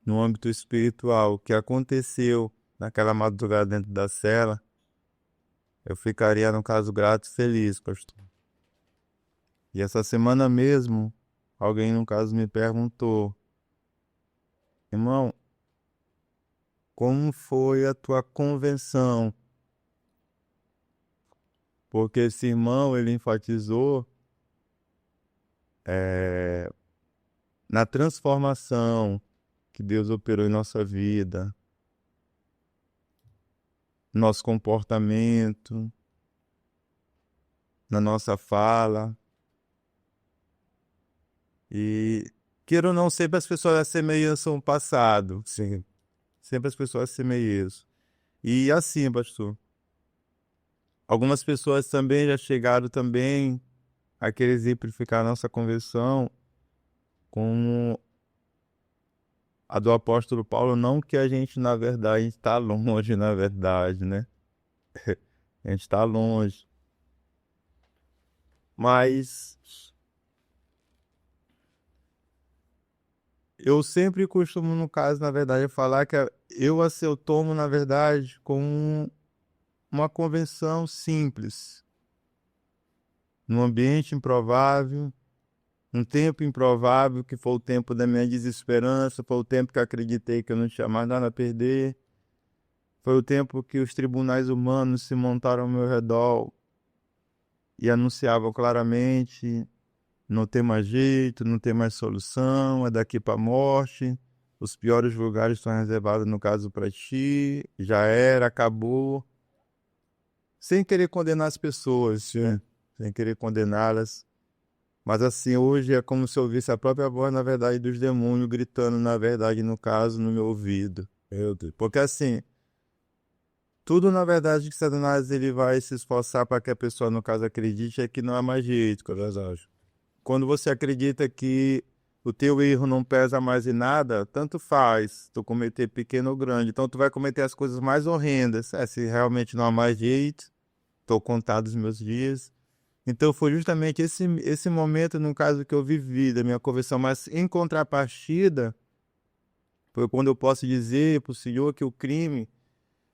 no âmbito espiritual o que aconteceu naquela madrugada dentro da cela, eu ficaria, no caso, grato e feliz, pastor. E essa semana mesmo, alguém, no caso, me perguntou: irmão, como foi a tua convenção? Porque esse irmão, ele enfatizou na transformação que Deus operou em nossa vida, nosso comportamento, na nossa fala. E, queira ou não, sempre as pessoas assemelham o passado. Sim. Sempre as pessoas assemelham isso. E assim, pastor, algumas pessoas também já chegaram também a querer exemplificar a nossa conversão como a do apóstolo Paulo, não que a gente, na verdade, está longe, na verdade, né? A gente está longe. Mas eu sempre costumo, no caso, na verdade, falar que eu tomo, na verdade, como uma convenção simples. num ambiente improvável, um tempo improvável, que foi o tempo da minha desesperança, foi o tempo que eu acreditei que eu não tinha mais nada a perder, foi o tempo que os tribunais humanos se montaram ao meu redor e anunciavam claramente: não tem mais jeito, não tem mais solução, é daqui para a morte, os piores lugares estão reservados, no caso, para ti, já era, acabou. Sem querer condenar as pessoas, né? Sem querer condená-las. Mas assim, hoje é como se eu ouvisse a própria voz, na verdade, dos demônios gritando, na verdade, no caso, no meu ouvido. Meu Deus. Porque assim, tudo, na verdade, que Satanás ele vai se esforçar para que a pessoa, no caso, acredite é que não há mais jeito. É verdade. Quando você acredita que o teu erro não pesa mais em nada, tanto faz tu cometer pequeno ou grande. Então tu vai cometer as coisas mais horrendas. Se realmente não há mais jeito, estou contado os meus dias. Então foi justamente esse momento, no caso, que eu vivi da minha conversão, mas em contrapartida, foi quando eu posso dizer para o Senhor que o crime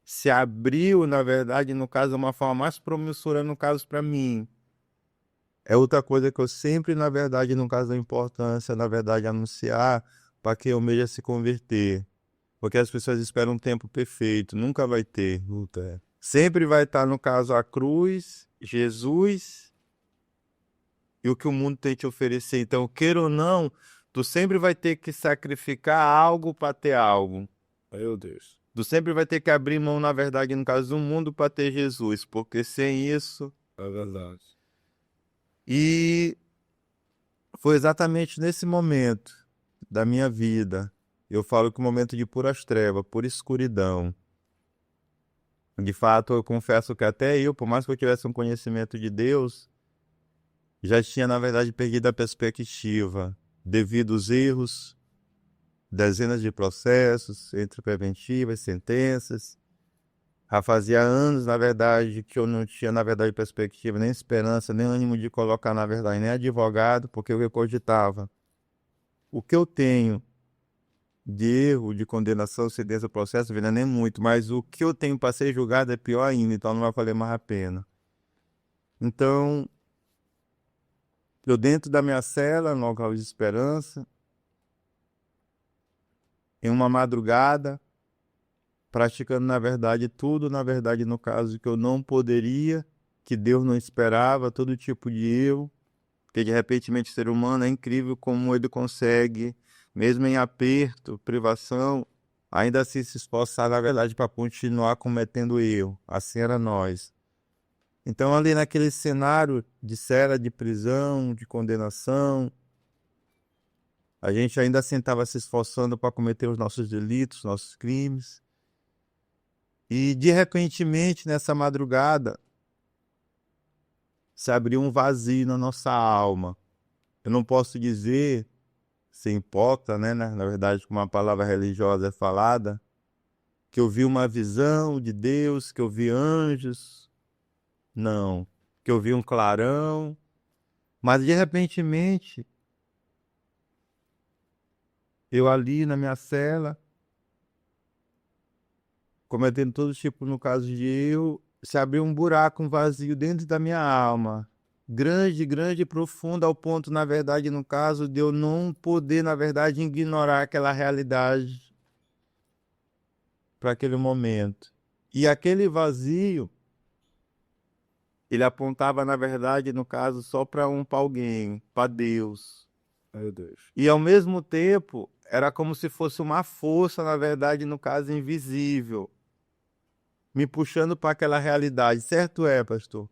se abriu, na verdade, no caso, de uma forma mais promissora, no caso, para mim. É outra coisa que eu sempre, na verdade, no caso da importância, na verdade, anunciar para quem almeja se converter. Porque as pessoas esperam um tempo perfeito, nunca vai ter. Puta, Sempre vai estar, no caso, a cruz, Jesus e o que o mundo tem te oferecer. Então, queira ou não, tu sempre vai ter que sacrificar algo para ter algo. Meu Deus. Tu sempre vai ter que abrir mão, na verdade, no caso do mundo, para ter Jesus. Porque sem isso... É verdade. E foi exatamente nesse momento da minha vida, eu falo que um momento de puras trevas, pura escuridão. De fato, eu confesso que até eu, por mais que eu tivesse um conhecimento de Deus, já tinha, na verdade, perdido a perspectiva, devido aos erros, dezenas de processos, entre preventivas, sentenças. Já fazia anos, na verdade, que eu não tinha, na verdade, perspectiva, nem esperança, nem ânimo de colocar, na verdade, nem advogado, porque eu cogitava. O que eu tenho de erro, de condenação, sentença, processo, não é nem muito, mas o que eu tenho para ser julgado é pior ainda, então não vai valer mais a pena. Então, eu dentro da minha cela, no local de esperança, em uma madrugada, praticando, na verdade, tudo, na verdade, no caso que eu não poderia, que Deus não esperava, todo tipo de erro, porque de repente o ser humano é incrível como ele consegue, mesmo em aperto, privação, ainda assim se esforçar, na verdade, para continuar cometendo erro. Assim era nós. Então, ali naquele cenário de cela, de prisão, de condenação, a gente ainda assim estava se esforçando para cometer os nossos delitos, nossos crimes. E, de repentemente, nessa madrugada, se abriu um vazio na nossa alma. Eu não posso dizer, ser hipócrita, né? Na verdade, como uma palavra religiosa é falada, que eu vi uma visão de Deus, que eu vi anjos. Não. Que eu vi um clarão. Mas, de repentemente, eu ali na minha cela, cometendo todo tipo, no caso de erro, se abriu um buraco, um vazio dentro da minha alma. Grande, grande e profundo, ao ponto, na verdade, no caso, de eu não poder, na verdade, ignorar aquela realidade para aquele momento. E aquele vazio, ele apontava, na verdade, no caso, só para alguém, para Deus. Meu Deus. E, ao mesmo tempo, era como se fosse uma força, na verdade, no caso, invisível, me puxando para aquela realidade. Certo é, pastor?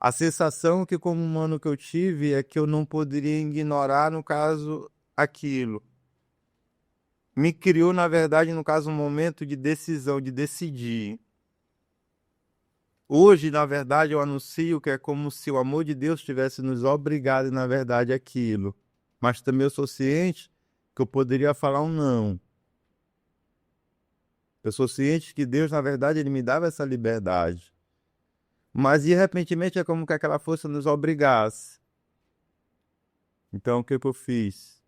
A sensação que, como humano, que eu tive é que eu não poderia ignorar, no caso, aquilo. Me criou, na verdade, no caso, um momento de decisão, de decidir. Hoje, na verdade, eu anuncio que é como se o amor de Deus tivesse nos obrigado, na verdade, aquilo. Mas também eu sou ciente que eu poderia falar um não. Eu sou ciente que Deus, na verdade, ele me dava essa liberdade. Mas, de repentemente, é como que aquela força nos obrigasse. Então, o que eu fiz?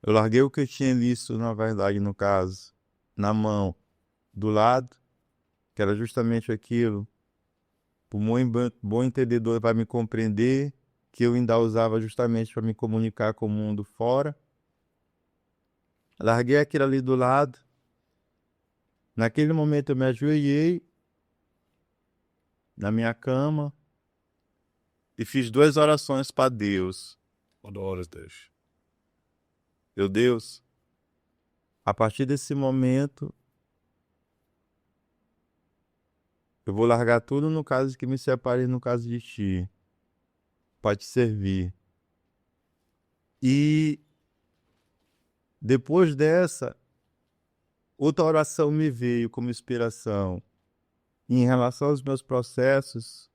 Eu larguei o que eu tinha visto, na verdade, no caso, na mão, do lado, que era justamente aquilo, O bom entendedor vai me compreender, que eu ainda usava justamente para me comunicar com o mundo fora. Larguei aquilo ali do lado. Naquele momento eu me ajoelhei na minha cama e fiz 2 orações para Deus. Glória a Deus. Meu Deus, a partir desse momento, eu vou largar tudo no caso que me separe no caso de ti, para te servir. E depois dessa, outra oração me veio como inspiração. Em relação aos meus processos,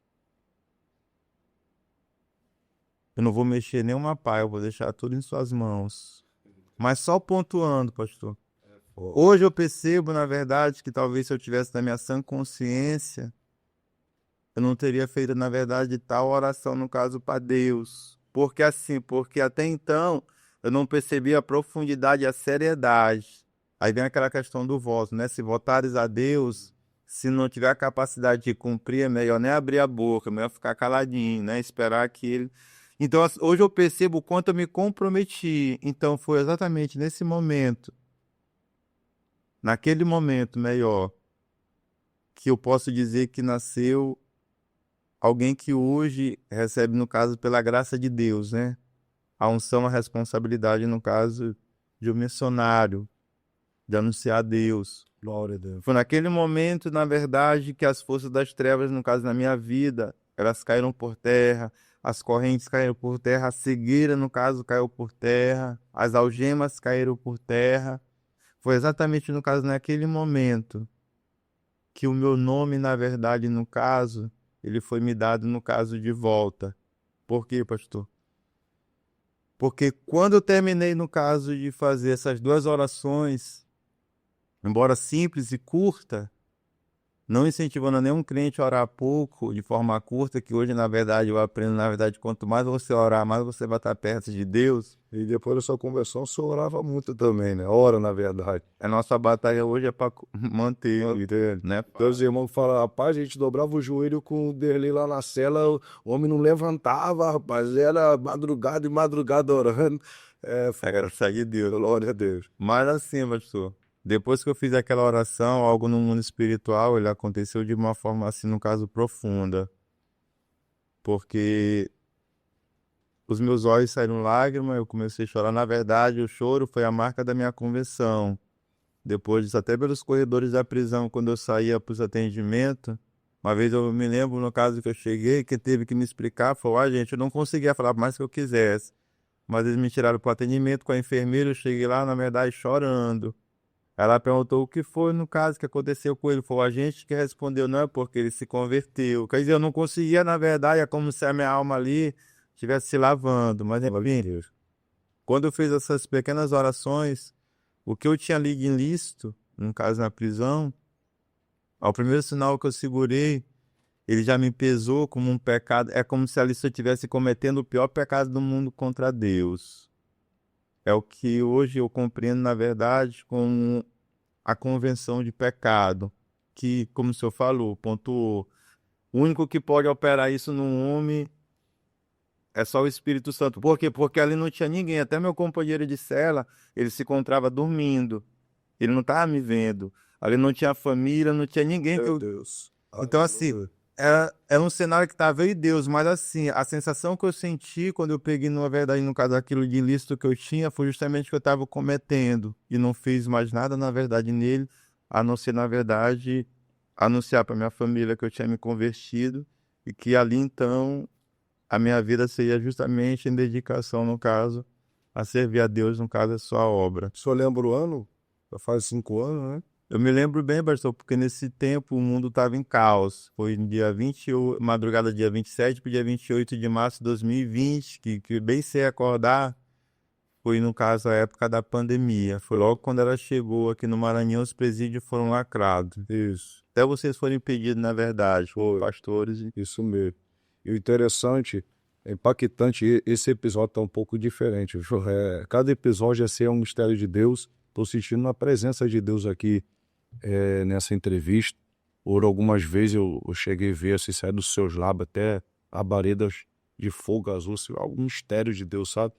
eu não vou mexer nenhuma pá, eu vou deixar tudo em suas mãos. Mas só pontuando, pastor. Hoje eu percebo, na verdade, que talvez se eu tivesse na minha sã consciência, eu não teria feito, na verdade, tal oração, no caso, para Deus. Porque até então eu não percebi a profundidade e a seriedade. Aí vem aquela questão do voto, né? Se votares a Deus, se não tiver a capacidade de cumprir, é melhor nem abrir a boca, é melhor ficar caladinho, né? Esperar que ele... Então, hoje eu percebo o quanto eu me comprometi. Então, foi exatamente nesse momento, naquele momento melhor, que eu posso dizer que nasceu alguém que hoje recebe, no caso, pela graça de Deus, né? A unção, a responsabilidade, no caso, de um missionário, de anunciar a Deus. Glória a Deus. Foi naquele momento, na verdade, que as forças das trevas, no caso, na minha vida, elas caíram por terra, as correntes caíram por terra, a cegueira, no caso, caiu por terra, as algemas caíram por terra. Foi exatamente, no caso, naquele momento que o meu nome, na verdade, no caso, ele foi me dado, no caso, de volta. Por quê, pastor? Porque quando eu terminei, no caso, de fazer essas 2 orações, embora simples e curta, não incentivando nenhum crente a orar pouco, de forma curta, que hoje, na verdade, eu aprendo, na verdade, quanto mais você orar, mais você vai estar perto de Deus. E depois da sua conversão, o senhor orava muito também, né? Ora, na verdade. A nossa batalha hoje é para manter, né? Meus irmãos falam, rapaz, a gente dobrava o joelho com o Derli lá na cela, o homem não levantava, rapaz, era madrugada e madrugada orando. Era sair de Deus. Glória a Deus. Mas assim, pastor, depois que eu fiz aquela oração, algo no mundo espiritual, ele aconteceu de uma forma, assim, no caso, profunda. Porque os meus olhos saíram lágrimas, eu comecei a chorar. Na verdade, o choro foi a marca da minha conversão. Depois disso, até pelos corredores da prisão, quando eu saía para os atendimentos, uma vez eu me lembro, no caso que eu cheguei, que teve que me explicar, falou, gente, eu não conseguia falar mais que eu quisesse. Mas eles me tiraram para o atendimento com a enfermeira, eu cheguei lá, na verdade, chorando. Ela perguntou o que foi, no caso, que aconteceu com ele. Foi o agente que respondeu, não é porque ele se converteu. Quer dizer, eu não conseguia, na verdade, é como se a minha alma ali estivesse se lavando. Mas, enfim, quando eu fiz essas pequenas orações, o que eu tinha lido ilícito, no caso na prisão, ao primeiro sinal que eu segurei, ele já me pesou como um pecado. É como se ali eu estivesse cometendo o pior pecado do mundo contra Deus. É o que hoje eu compreendo, na verdade, como a convenção de pecado, que, como o senhor falou, pontuou, o único que pode operar isso num homem é só o Espírito Santo. Por quê? Porque ali não tinha ninguém, até meu companheiro de cela, ele se encontrava dormindo, ele não estava me vendo, ali não tinha família, não tinha ninguém que eu... Deus. Então, assim, era um cenário que estava eu e Deus, mas assim, a sensação que eu senti quando eu peguei, na verdade, no caso, aquilo de ilícito que eu tinha, foi justamente que eu estava cometendo e não fiz mais nada, na verdade, nele, a não ser, na verdade, anunciar para minha família que eu tinha me convertido e que ali, então, a minha vida seria justamente em dedicação, no caso, a servir a Deus, no caso, a sua obra. O senhor lembra o ano? Já faz 5 anos, né? Eu me lembro bem, pastor, porque nesse tempo o mundo estava em caos. Foi no dia 28, madrugada dia 27 para o dia 28 de março de 2020, que bem sei acordar, foi no caso a época da pandemia. Foi logo quando ela chegou aqui no Maranhão, os presídios foram lacrados. Isso. Até vocês foram impedidos, na verdade, por pastores. Isso mesmo. E o interessante, impactante, esse episódio tá um pouco diferente. Viu? Cada episódio ia ser um mistério de Deus. Estou sentindo a presença de Deus aqui nessa entrevista. Por algumas vezes eu cheguei a ver, assim, sair dos seus lábios até labaredas de fogo azul, assim, algum mistério de Deus, sabe?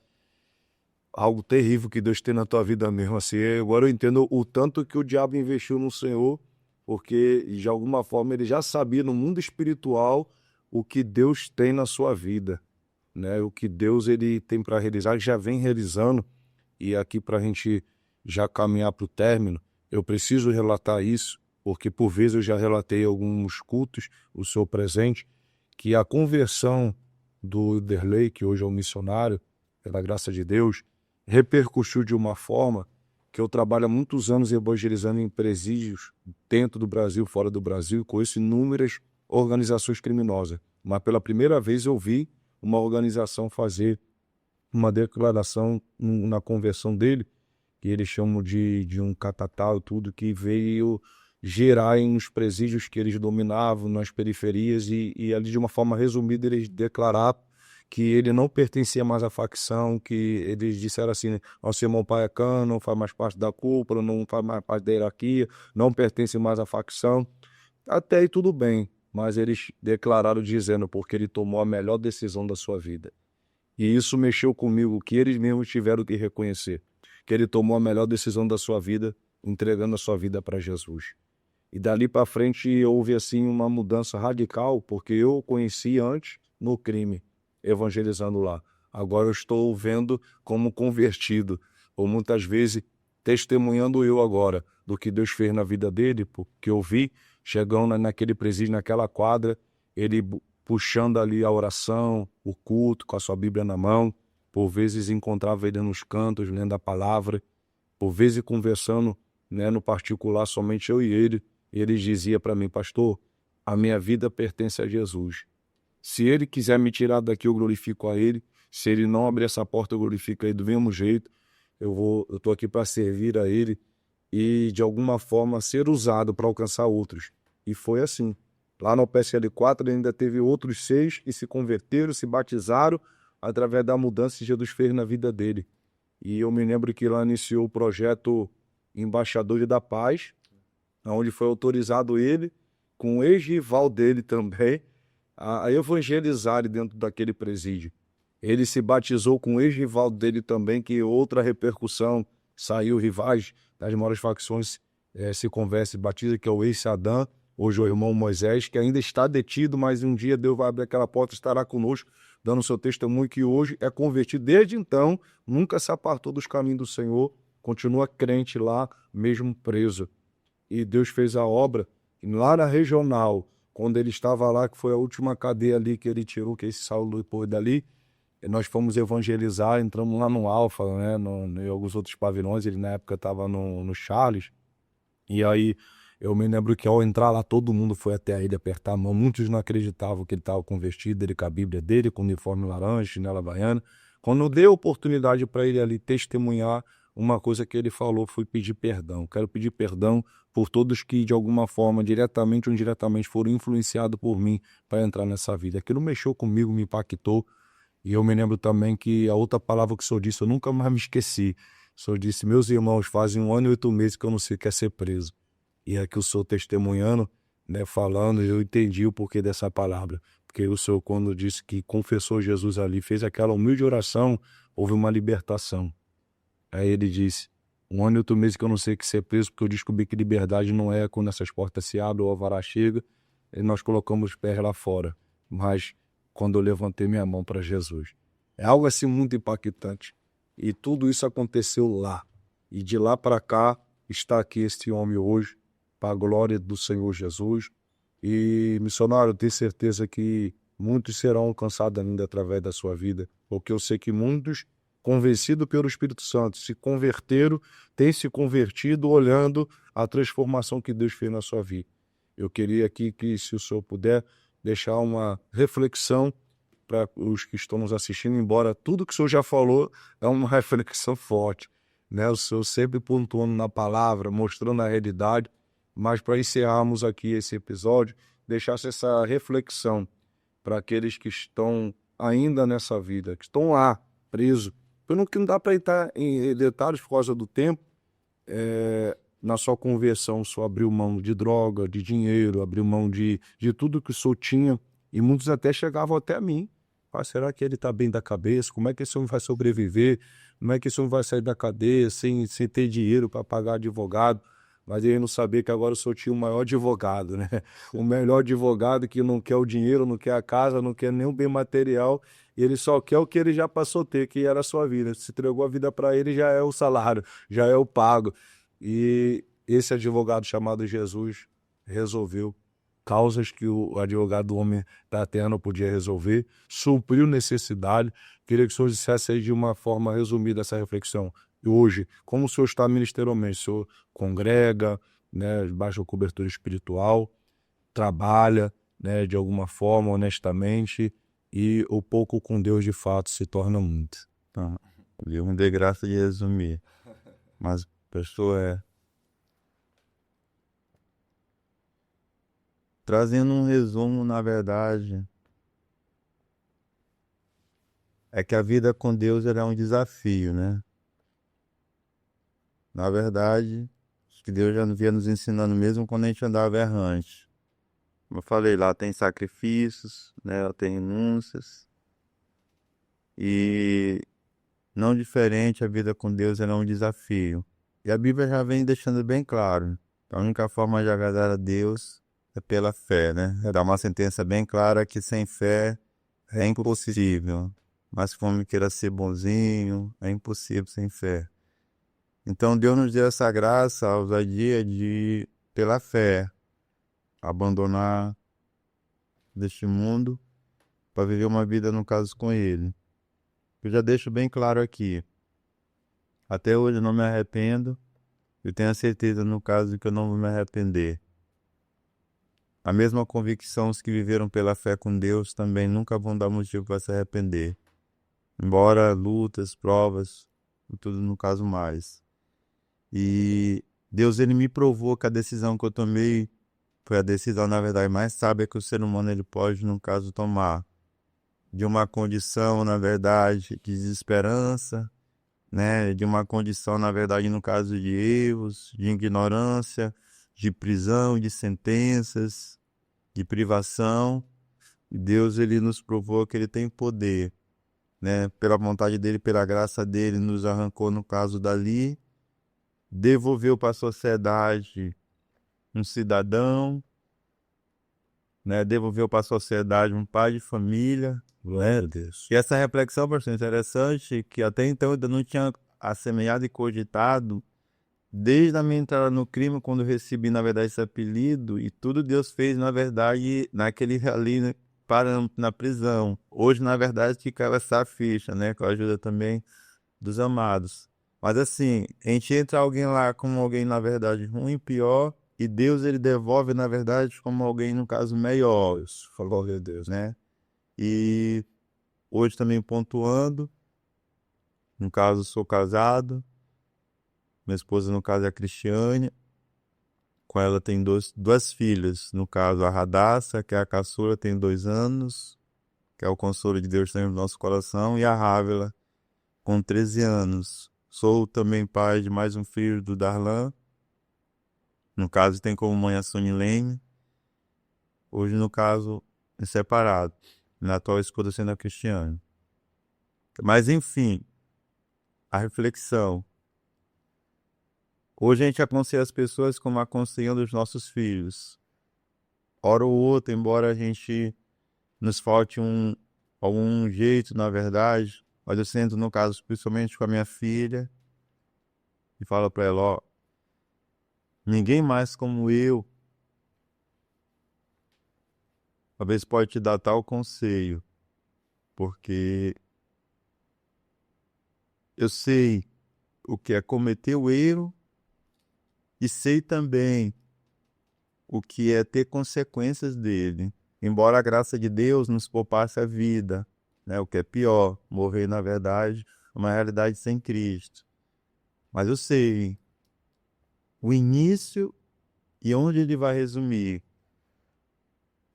Algo terrível que Deus tem na tua vida mesmo, assim. Agora eu entendo o tanto que o diabo investiu no Senhor, porque de alguma forma ele já sabia no mundo espiritual o que Deus tem na sua vida, né? O que Deus ele tem para realizar, já vem realizando. E aqui para a gente já caminhar para o término, eu preciso relatar isso, porque por vezes eu já relatei em alguns cultos, o seu presente, que a conversão do Derlei, que hoje é um missionário, pela graça de Deus, repercutiu de uma forma que eu trabalho há muitos anos evangelizando em presídios dentro do Brasil, fora do Brasil, conheço inúmeras organizações criminosas. Mas pela primeira vez eu vi uma organização fazer uma declaração na conversão dele, que eles chamam de um catatal, tudo que veio gerar nos presídios que eles dominavam, nas periferias, e ali de uma forma resumida eles declararam que ele não pertencia mais à facção, que eles disseram assim, né, nosso irmão Paecano não faz mais parte da cúpula, não faz mais parte da hierarquia, não pertence mais à facção. Até aí tudo bem, mas eles declararam dizendo porque ele tomou a melhor decisão da sua vida. E isso mexeu comigo, que eles mesmos tiveram que reconhecer, que ele tomou a melhor decisão da sua vida, entregando a sua vida para Jesus. E dali para frente houve assim uma mudança radical, porque eu o conheci antes no crime, evangelizando lá. Agora eu estou vendo como convertido, ou muitas vezes testemunhando eu agora do que Deus fez na vida dele, porque eu vi chegando naquele presídio, naquela quadra, ele puxando ali a oração, o culto, com a sua Bíblia na mão. Por vezes encontrava ele nos cantos, lendo a palavra, por vezes conversando, né, no particular, somente eu e ele. Ele dizia para mim, pastor, a minha vida pertence a Jesus. Se ele quiser me tirar daqui, eu glorifico a ele. Se ele não abrir essa porta, eu glorifico a ele do mesmo jeito. Eu estou aqui para servir a ele e, de alguma forma, ser usado para alcançar outros. E foi assim. Lá no PSL 4 ele ainda teve outros 6 que se converteram, se batizaram através da mudança que Jesus fez na vida dele. E eu me lembro que lá iniciou o projeto Embaixadores da Paz, onde foi autorizado ele, com o ex-rival dele também, a evangelizar dentro daquele presídio. Ele se batizou com o ex-rival dele também, que outra repercussão saiu, rivais das maiores facções se convertem e batiza, que é o ex-Sadam, hoje o irmão Moisés, que ainda está detido, mas um dia Deus vai abrir aquela porta e estará conosco, dando seu testemunho, que hoje é convertido. Desde então, nunca se apartou dos caminhos do Senhor, continua crente lá, mesmo preso. E Deus fez a obra, e lá na regional, quando ele estava lá, que foi a última cadeia ali que ele tirou, que esse Saulo depois dali, nós fomos evangelizar, entramos lá no Alfa, né, em alguns outros pavilhões, ele na época estava no Charles, e aí eu me lembro que ao entrar lá todo mundo foi até ele apertar a mão, muitos não acreditavam que ele estava convertido, ele com a Bíblia dele, com o uniforme laranja, chinela havaiana. Quando eu dei a oportunidade para ele ali testemunhar, uma coisa que ele falou foi pedir perdão. Quero pedir perdão por todos que de alguma forma, diretamente ou indiretamente, foram influenciados por mim para entrar nessa vida. Aquilo mexeu comigo, me impactou. E eu me lembro também que a outra palavra que o senhor disse, eu nunca mais me esqueci. O senhor disse, meus irmãos, fazem 1 ano e 8 meses que eu não sei o que é ser preso. E aqui o senhor testemunhando, né, falando, eu entendi o porquê dessa palavra. Porque o senhor, quando disse que confessou Jesus ali, fez aquela humilde oração, houve uma libertação. Aí ele disse, 1 ano e 8 meses que eu não sei o que é ser preso, porque eu descobri que liberdade não é quando essas portas se abrem, o alvará chega, e nós colocamos os pés lá fora. Mas quando eu levantei minha mão para Jesus. É algo assim muito impactante. E tudo isso aconteceu lá. E de lá para cá está aqui este homem hoje, para a glória do Senhor Jesus. E, missionário, eu tenho certeza que muitos serão alcançados ainda através da sua vida, porque eu sei que muitos, convencidos pelo Espírito Santo, se converteram, têm se convertido olhando a transformação que Deus fez na sua vida. Eu queria aqui que, se o senhor puder, deixar uma reflexão para os que estão nos assistindo, embora tudo que o senhor já falou é uma reflexão forte, né? O senhor sempre pontuando na palavra, mostrando a realidade, mas para encerrarmos aqui esse episódio, deixasse essa reflexão para aqueles que estão ainda nessa vida, que estão lá, presos. Porque não dá para entrar em detalhes por causa do tempo, na sua conversão, o senhor abriu mão de droga, de dinheiro, abriu mão de tudo que o senhor tinha, e muitos até chegavam até a mim. Ah, será que ele está bem da cabeça? Como é que esse homem vai sobreviver? Como é que esse homem vai sair da cadeia sem ter dinheiro para pagar advogado? Mas ele não sabia que agora o senhor tinha o maior advogado, né? O melhor advogado que não quer o dinheiro, não quer a casa, não quer nem o bem material, e ele só quer o que ele já passou a ter, que era a sua vida. Se entregou a vida para ele, já é o salário, já é o pago. E esse advogado chamado Jesus resolveu causas que o advogado do homem da terra não podia resolver, supriu necessidade. Queria que o senhor dissesse aí de uma forma resumida essa reflexão. E hoje, como o senhor está ministerialmente? O senhor congrega, né, baixa cobertura espiritual, trabalha, né, de alguma forma, honestamente, e o pouco com Deus de fato se torna muito. Tá. Eu me dei graça de resumir. Mas, pessoa, trazendo um resumo, na verdade, é que a vida com Deus era um desafio, né? Na verdade, acho que Deus já vinha nos ensinando mesmo quando a gente andava errante. Como eu falei, lá tem sacrifícios, né? Lá tem renúncias. E não diferente, a vida com Deus era um desafio. E a Bíblia já vem deixando bem claro. A única forma de agradar a Deus é pela fé, né? É dar uma sentença bem clara que sem fé é impossível. Mas como homem queira ser bonzinho, é impossível sem fé. Então Deus nos deu essa graça, a ousadia de, pela fé, abandonar deste mundo para viver uma vida, no caso, com Ele. Eu já deixo bem claro aqui. Até hoje eu não me arrependo. Eu tenho a certeza, no caso, que eu não vou me arrepender. A mesma convicção, os que viveram pela fé com Deus também nunca vão dar motivo para se arrepender. Embora lutas, provas, e tudo no caso mais. E Deus, ele me provou que a decisão que eu tomei foi a decisão, na verdade, mais sábia que o ser humano ele pode, no caso, tomar. De uma condição, na verdade, de desesperança, né? De uma condição, na verdade, no caso de erros, de ignorância, de prisão, de sentenças, de privação. E Deus, ele nos provou que ele tem poder, né? Pela vontade dele, pela graça dele, nos arrancou, no caso, dali, devolveu para a sociedade um cidadão, né? Devolveu para a sociedade um pai de família. Glória a Deus. E essa reflexão, bastante interessante, que até então eu ainda não tinha assemelhado e cogitado, desde a minha entrada no crime, quando eu recebi, na verdade, esse apelido, e tudo Deus fez, na verdade, naquele ali, né, na prisão. Hoje, na verdade, que caiu essa ficha, né, com a ajuda também dos amados. Mas assim, a gente entra alguém lá como alguém, na verdade, ruim, pior, e Deus, ele devolve, na verdade, como alguém, no caso, melhor. Isso, glória a Deus. Né? E hoje também pontuando, no caso, sou casado, minha esposa, no caso, é a Cristiane, com ela tem duas filhas, no caso, a Radassa, que é a caçula, tem 2 anos, que é o consolo de Deus também no nosso coração, e a Rávila, com 13 anos. Sou também pai de mais um filho do Darlan, no caso, tem como mãe a Sonilene, hoje, no caso, é separado, na atual esposa sendo a Cristiane. Mas, enfim, a reflexão. Hoje a gente aconselha as pessoas como aconselhando os nossos filhos. Hora ou outra, embora a gente nos falte algum jeito, na verdade, mas eu sento, no caso, principalmente com a minha filha, e falo para ela, ó, ninguém mais como eu, talvez pode te dar tal conselho, porque eu sei o que é cometer o erro e sei também o que é ter consequências dele. Embora a graça de Deus nos poupasse a vida, né? O que é pior, morrer, na verdade, uma realidade sem Cristo. Mas eu sei o início e onde ele vai resumir.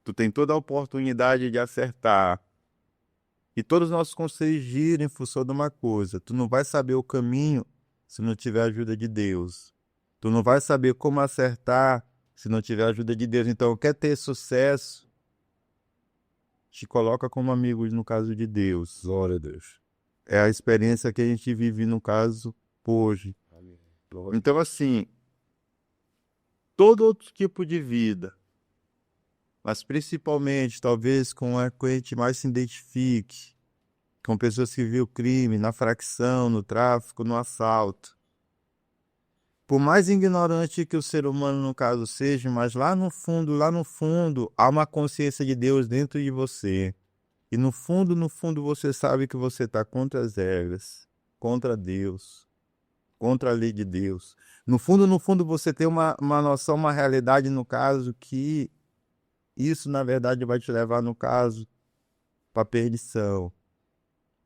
Tu tem toda a oportunidade de acertar. E todos os nossos conselhos giram em função de uma coisa. Tu não vai saber o caminho se não tiver a ajuda de Deus. Tu não vai saber como acertar se não tiver a ajuda de Deus. Então, quer ter sucesso, te coloca como amigo no caso de Deus. Glória a Deus. É a experiência que a gente vive no caso hoje. Amém. Glória. Então, assim, todo outro tipo de vida, mas principalmente, talvez, com a que a gente mais se identifique, com pessoas que viram o crime na fracção, no tráfico, no assalto. Por mais ignorante que o ser humano, no caso, seja, mas lá no fundo, há uma consciência de Deus dentro de você. E no fundo, você sabe que você está contra as regras, contra Deus, contra a lei de Deus. No fundo, você tem uma noção, uma realidade, no caso, que isso, na verdade, vai te levar, no caso, para a perdição.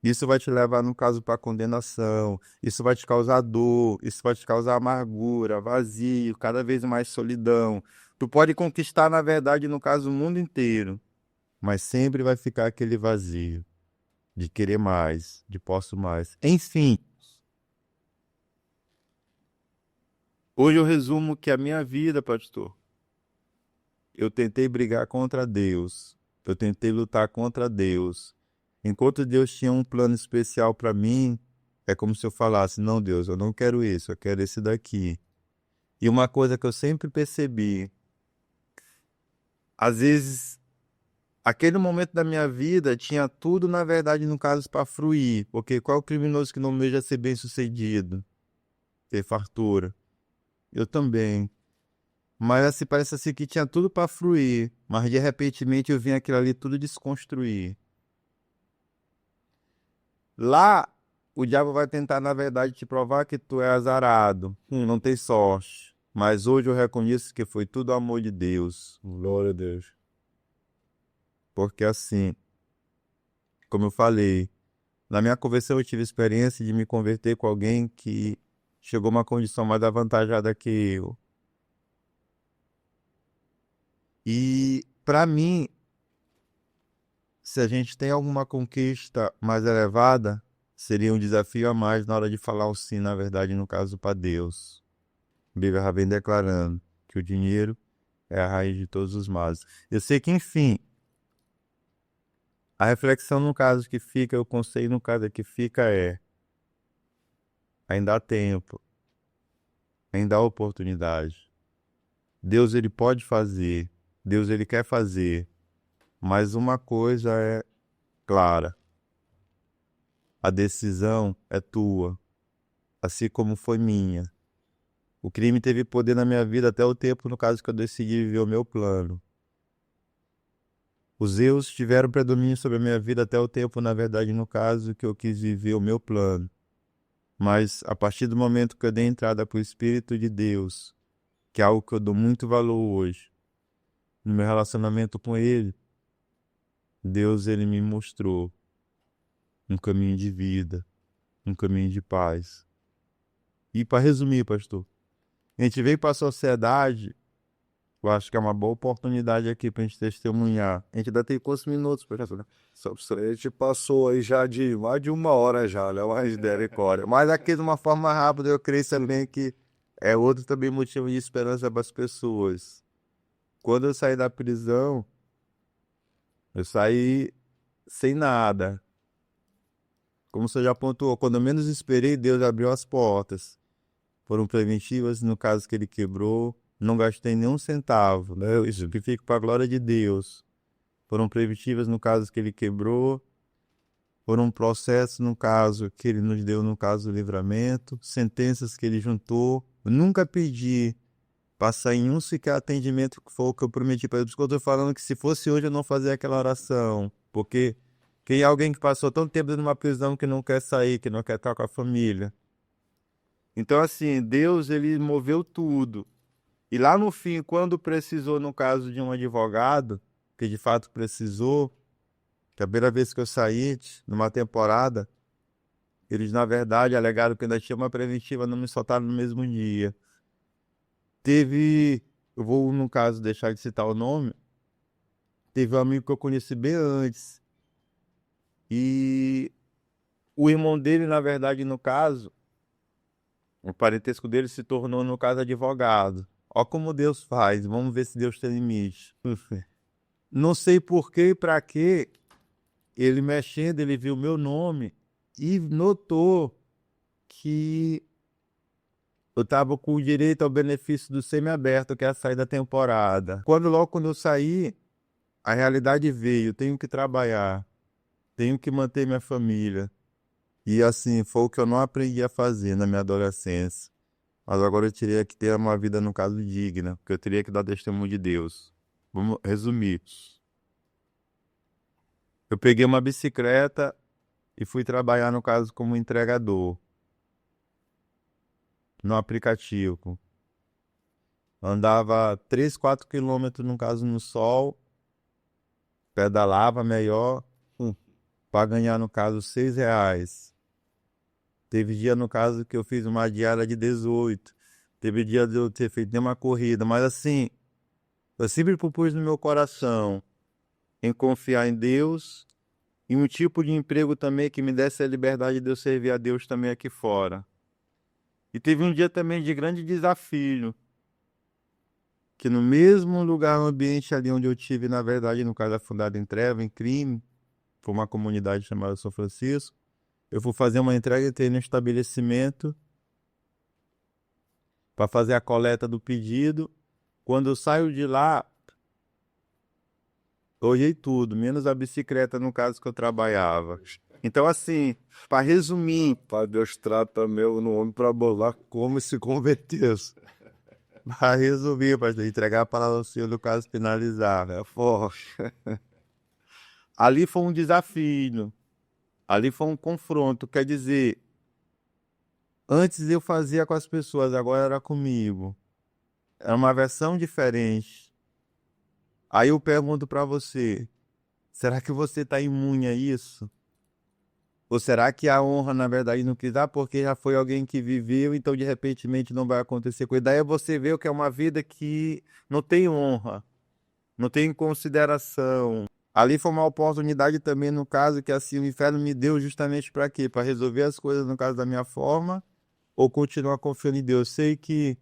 Isso vai te levar, no caso, para a condenação. Isso vai te causar dor. Isso vai te causar amargura, vazio, cada vez mais solidão. Tu pode conquistar, na verdade, no caso, o mundo inteiro. Mas sempre vai ficar aquele vazio de querer mais, de posso mais. Enfim, hoje eu resumo que a minha vida, pastor, eu tentei brigar contra Deus. Eu tentei lutar contra Deus. Enquanto Deus tinha um plano especial para mim, é como se eu falasse: não, Deus, eu não quero isso, eu quero esse daqui. E uma coisa que eu sempre percebi, às vezes, aquele momento da minha vida tinha tudo, na verdade, no caso, para fruir. Porque qual é o criminoso que não almeja ser bem-sucedido? Ter fartura. Eu também. Mas assim, parece assim que tinha tudo para fruir. Mas de repentemente eu vim aquilo ali tudo desconstruir. Lá, o diabo vai tentar, na verdade, te provar que tu é azarado, não tem sorte. Mas hoje eu reconheço que foi tudo amor de Deus. Glória a Deus. Porque assim, como eu falei, na minha conversão eu tive experiência de me converter com alguém que chegou a uma condição mais avantajada que eu. E para mim, se a gente tem alguma conquista mais elevada, seria um desafio a mais na hora de falar o sim, na verdade, no caso, para Deus. A Bíblia já vem declarando que o dinheiro é a raiz de todos os males. Eu sei que, enfim, a reflexão no caso que fica, o conselho no caso que fica é: ainda há tempo, ainda há oportunidade. Deus, ele pode fazer, Deus, ele quer fazer, mas uma coisa é clara: a decisão é tua, assim como foi minha. O crime teve poder na minha vida até o tempo, no caso, que eu decidi viver o meu plano. Os erros tiveram predomínio sobre a minha vida até o tempo, na verdade, no caso, que eu quis viver o meu plano. Mas a partir do momento que eu dei entrada para o Espírito de Deus, que é algo que eu dou muito valor hoje, no meu relacionamento com Ele, Deus, ele me mostrou um caminho de vida, um caminho de paz. E para resumir, pastor, a gente veio para a sociedade. Eu acho que é uma boa oportunidade aqui para a gente testemunhar. A gente ainda tem quantos minutos, professor? Só pra você, a gente passou aí já de mais de 1 hora já, né? Mais misericórdia. Mas aqui de uma forma rápida, eu creio também que é outro também motivo de esperança para as pessoas. Quando eu saí da prisão, eu saí sem nada. Como você já pontuou, quando eu menos esperei, Deus abriu as portas. Foram preventivas, no caso que ele quebrou. Não gastei nenhum centavo, né? Isso que fica para a glória de Deus. Foram preventivas no caso que ele quebrou. Foram processos no caso que ele nos deu, no caso do livramento. Sentenças que ele juntou. Eu nunca pedi passar em um sequer atendimento, que foi o que eu prometi para ele. Por isso que eu estou falando que se fosse hoje eu não fazia aquela oração. Porque quem é alguém que passou tanto tempo dentro de uma prisão que não quer sair, que não quer estar com a família. Então, assim, Deus, ele moveu tudo. E lá no fim, quando precisou, no caso de um advogado, que de fato precisou, que a primeira vez que eu saí, numa temporada, eles, na verdade, alegaram que ainda tinha uma preventiva, não me soltaram no mesmo dia. Eu vou, no caso, deixar de citar o nome, teve um amigo que eu conheci bem antes, e o irmão dele, na verdade, no caso, O parentesco dele se tornou, no caso, advogado. Ó como Deus faz, vamos ver se Deus tem limite. Não sei por que e para quê, ele mexendo, ele viu meu nome e notou que eu estava com o direito ao benefício do semiaberto, que é a saída da temporada. Logo quando eu saí, a realidade veio, tenho que trabalhar, tenho que manter minha família. E assim, foi o que eu não aprendi a fazer na minha adolescência. Mas agora eu teria que ter uma vida, no caso, digna, porque eu teria que dar testemunho de Deus. Vamos resumir. Eu peguei uma bicicleta e fui trabalhar, no caso, como entregador no aplicativo. Andava 3, 4 quilômetros, no caso, no sol, pedalava melhor, para ganhar, no caso, R$ 6. Teve dia, no caso, que eu fiz uma diária de 18. Teve dia de eu ter feito uma corrida, mas assim, eu sempre propus no meu coração em confiar em Deus e um tipo de emprego também que me desse a liberdade de eu servir a Deus também aqui fora. E teve um dia também de grande desafio, que no mesmo lugar, no ambiente ali onde eu tive, na verdade, no caso, afundado em treva, em crime, foi uma comunidade chamada São Francisco, eu fui fazer uma entrega e entrei no estabelecimento para fazer a coleta do pedido. Quando eu saio de lá, eu olhei tudo, menos a bicicleta, no caso, que eu trabalhava. Então, assim, para resumir, Pai, Deus trata meu no homem para bolar como se convertesse. para resumir, para entregar a palavra ao Senhor, no caso, finalizar. É forte. Ali foi um desafio, ali foi um confronto, quer dizer, antes eu fazia com as pessoas, agora era comigo. Era uma versão diferente. Aí eu pergunto para você, será que você está imune a isso? Ou será que a honra, na verdade, não quis dar porque já foi alguém que viveu, então de repente não vai acontecer com ele? Daí você vê que é uma vida que não tem honra, não tem consideração. Ali foi uma oportunidade também, no caso, que assim o inferno me deu justamente para quê? Para resolver as coisas, no caso, da minha forma, ou continuar confiando em Deus. Sei que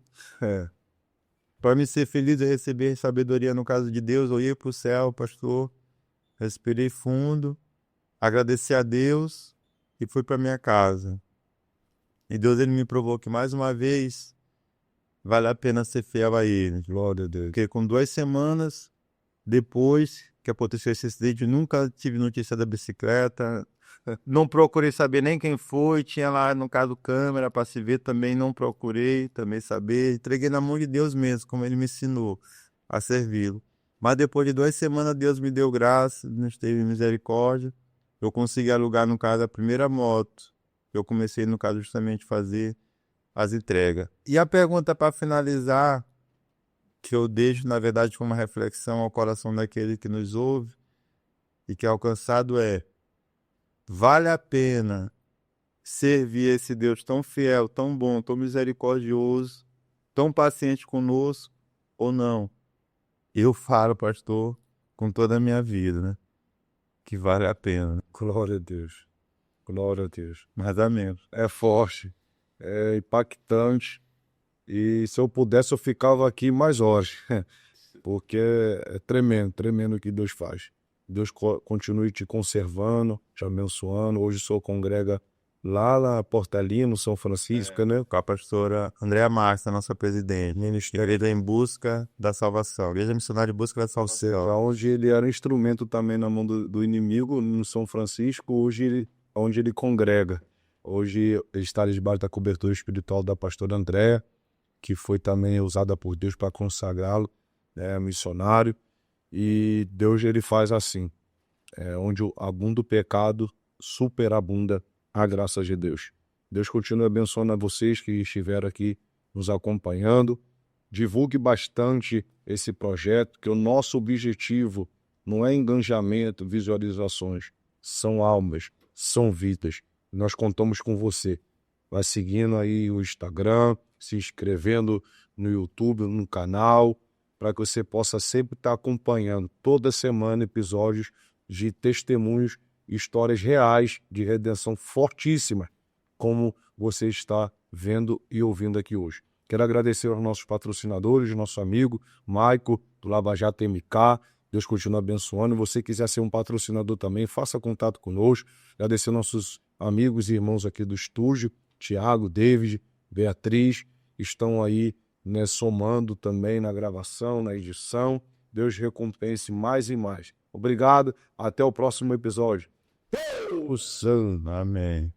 para me ser feliz e receber sabedoria, no caso de Deus, eu ia para o céu, pastor, respirei fundo, agradeci a Deus e fui para minha casa. E Deus, ele me provou que mais uma vez vale a pena ser fiel a ele. Glória a Deus. Porque com 2 semanas depois que aconteceu esse acidente, eu nunca tive notícia da bicicleta, não procurei saber nem quem foi, tinha lá, no caso, câmera para se ver, também não procurei também saber, entreguei na mão de Deus mesmo, como ele me ensinou a servi-lo. Mas depois de 2 semanas, Deus me deu graça, nos teve misericórdia, eu consegui alugar, no caso, a primeira moto, eu comecei, no caso, justamente fazer as entregas. E a pergunta para finalizar, que eu deixo, na verdade, como uma reflexão ao coração daquele que nos ouve e que é alcançado é: vale a pena servir esse Deus tão fiel, tão bom, tão misericordioso, tão paciente conosco ou não? Eu falo, pastor, com toda a minha vida, né? Que vale a pena, né? Glória a Deus. Glória a Deus. Mas amém. É forte, é impactante. E se eu pudesse, eu ficava aqui mais horas. Porque é tremendo, tremendo o que Deus faz. Deus continue te conservando, te abençoando. Hoje o senhor congrega lá na Portelinha, no São Francisco, né? Com a pastora Andréa Márcia, nossa presidente. Igreja em busca da salvação. Igreja missionária em busca da salvação. Onde ele era instrumento também na mão do inimigo, no São Francisco, hoje onde ele congrega. Hoje ele está debaixo da cobertura espiritual da pastora Andréa, que foi também usada por Deus para consagrá-lo, né, missionário. E Deus, ele faz assim, onde abunda o pecado, superabunda a graça de Deus. Deus continue abençoando a vocês que estiveram aqui nos acompanhando. Divulgue bastante esse projeto, que o nosso objetivo não é engajamento, visualizações, são almas, são vidas. Nós contamos com você. Vai seguindo aí o Instagram, se inscrevendo no YouTube, no canal, para que você possa sempre estar acompanhando toda semana episódios de testemunhos, histórias reais de redenção fortíssima, como você está vendo e ouvindo aqui hoje. Quero agradecer aos nossos patrocinadores, nosso amigo Maico, do Lava Jato MK. Deus continue abençoando. Se você quiser ser um patrocinador também, faça contato conosco. Agradecer nossos amigos e irmãos aqui do estúdio, Tiago, David, Beatriz, estão aí, né, somando também na gravação, na edição. Deus recompense mais e mais. Obrigado, até o próximo episódio. Amém.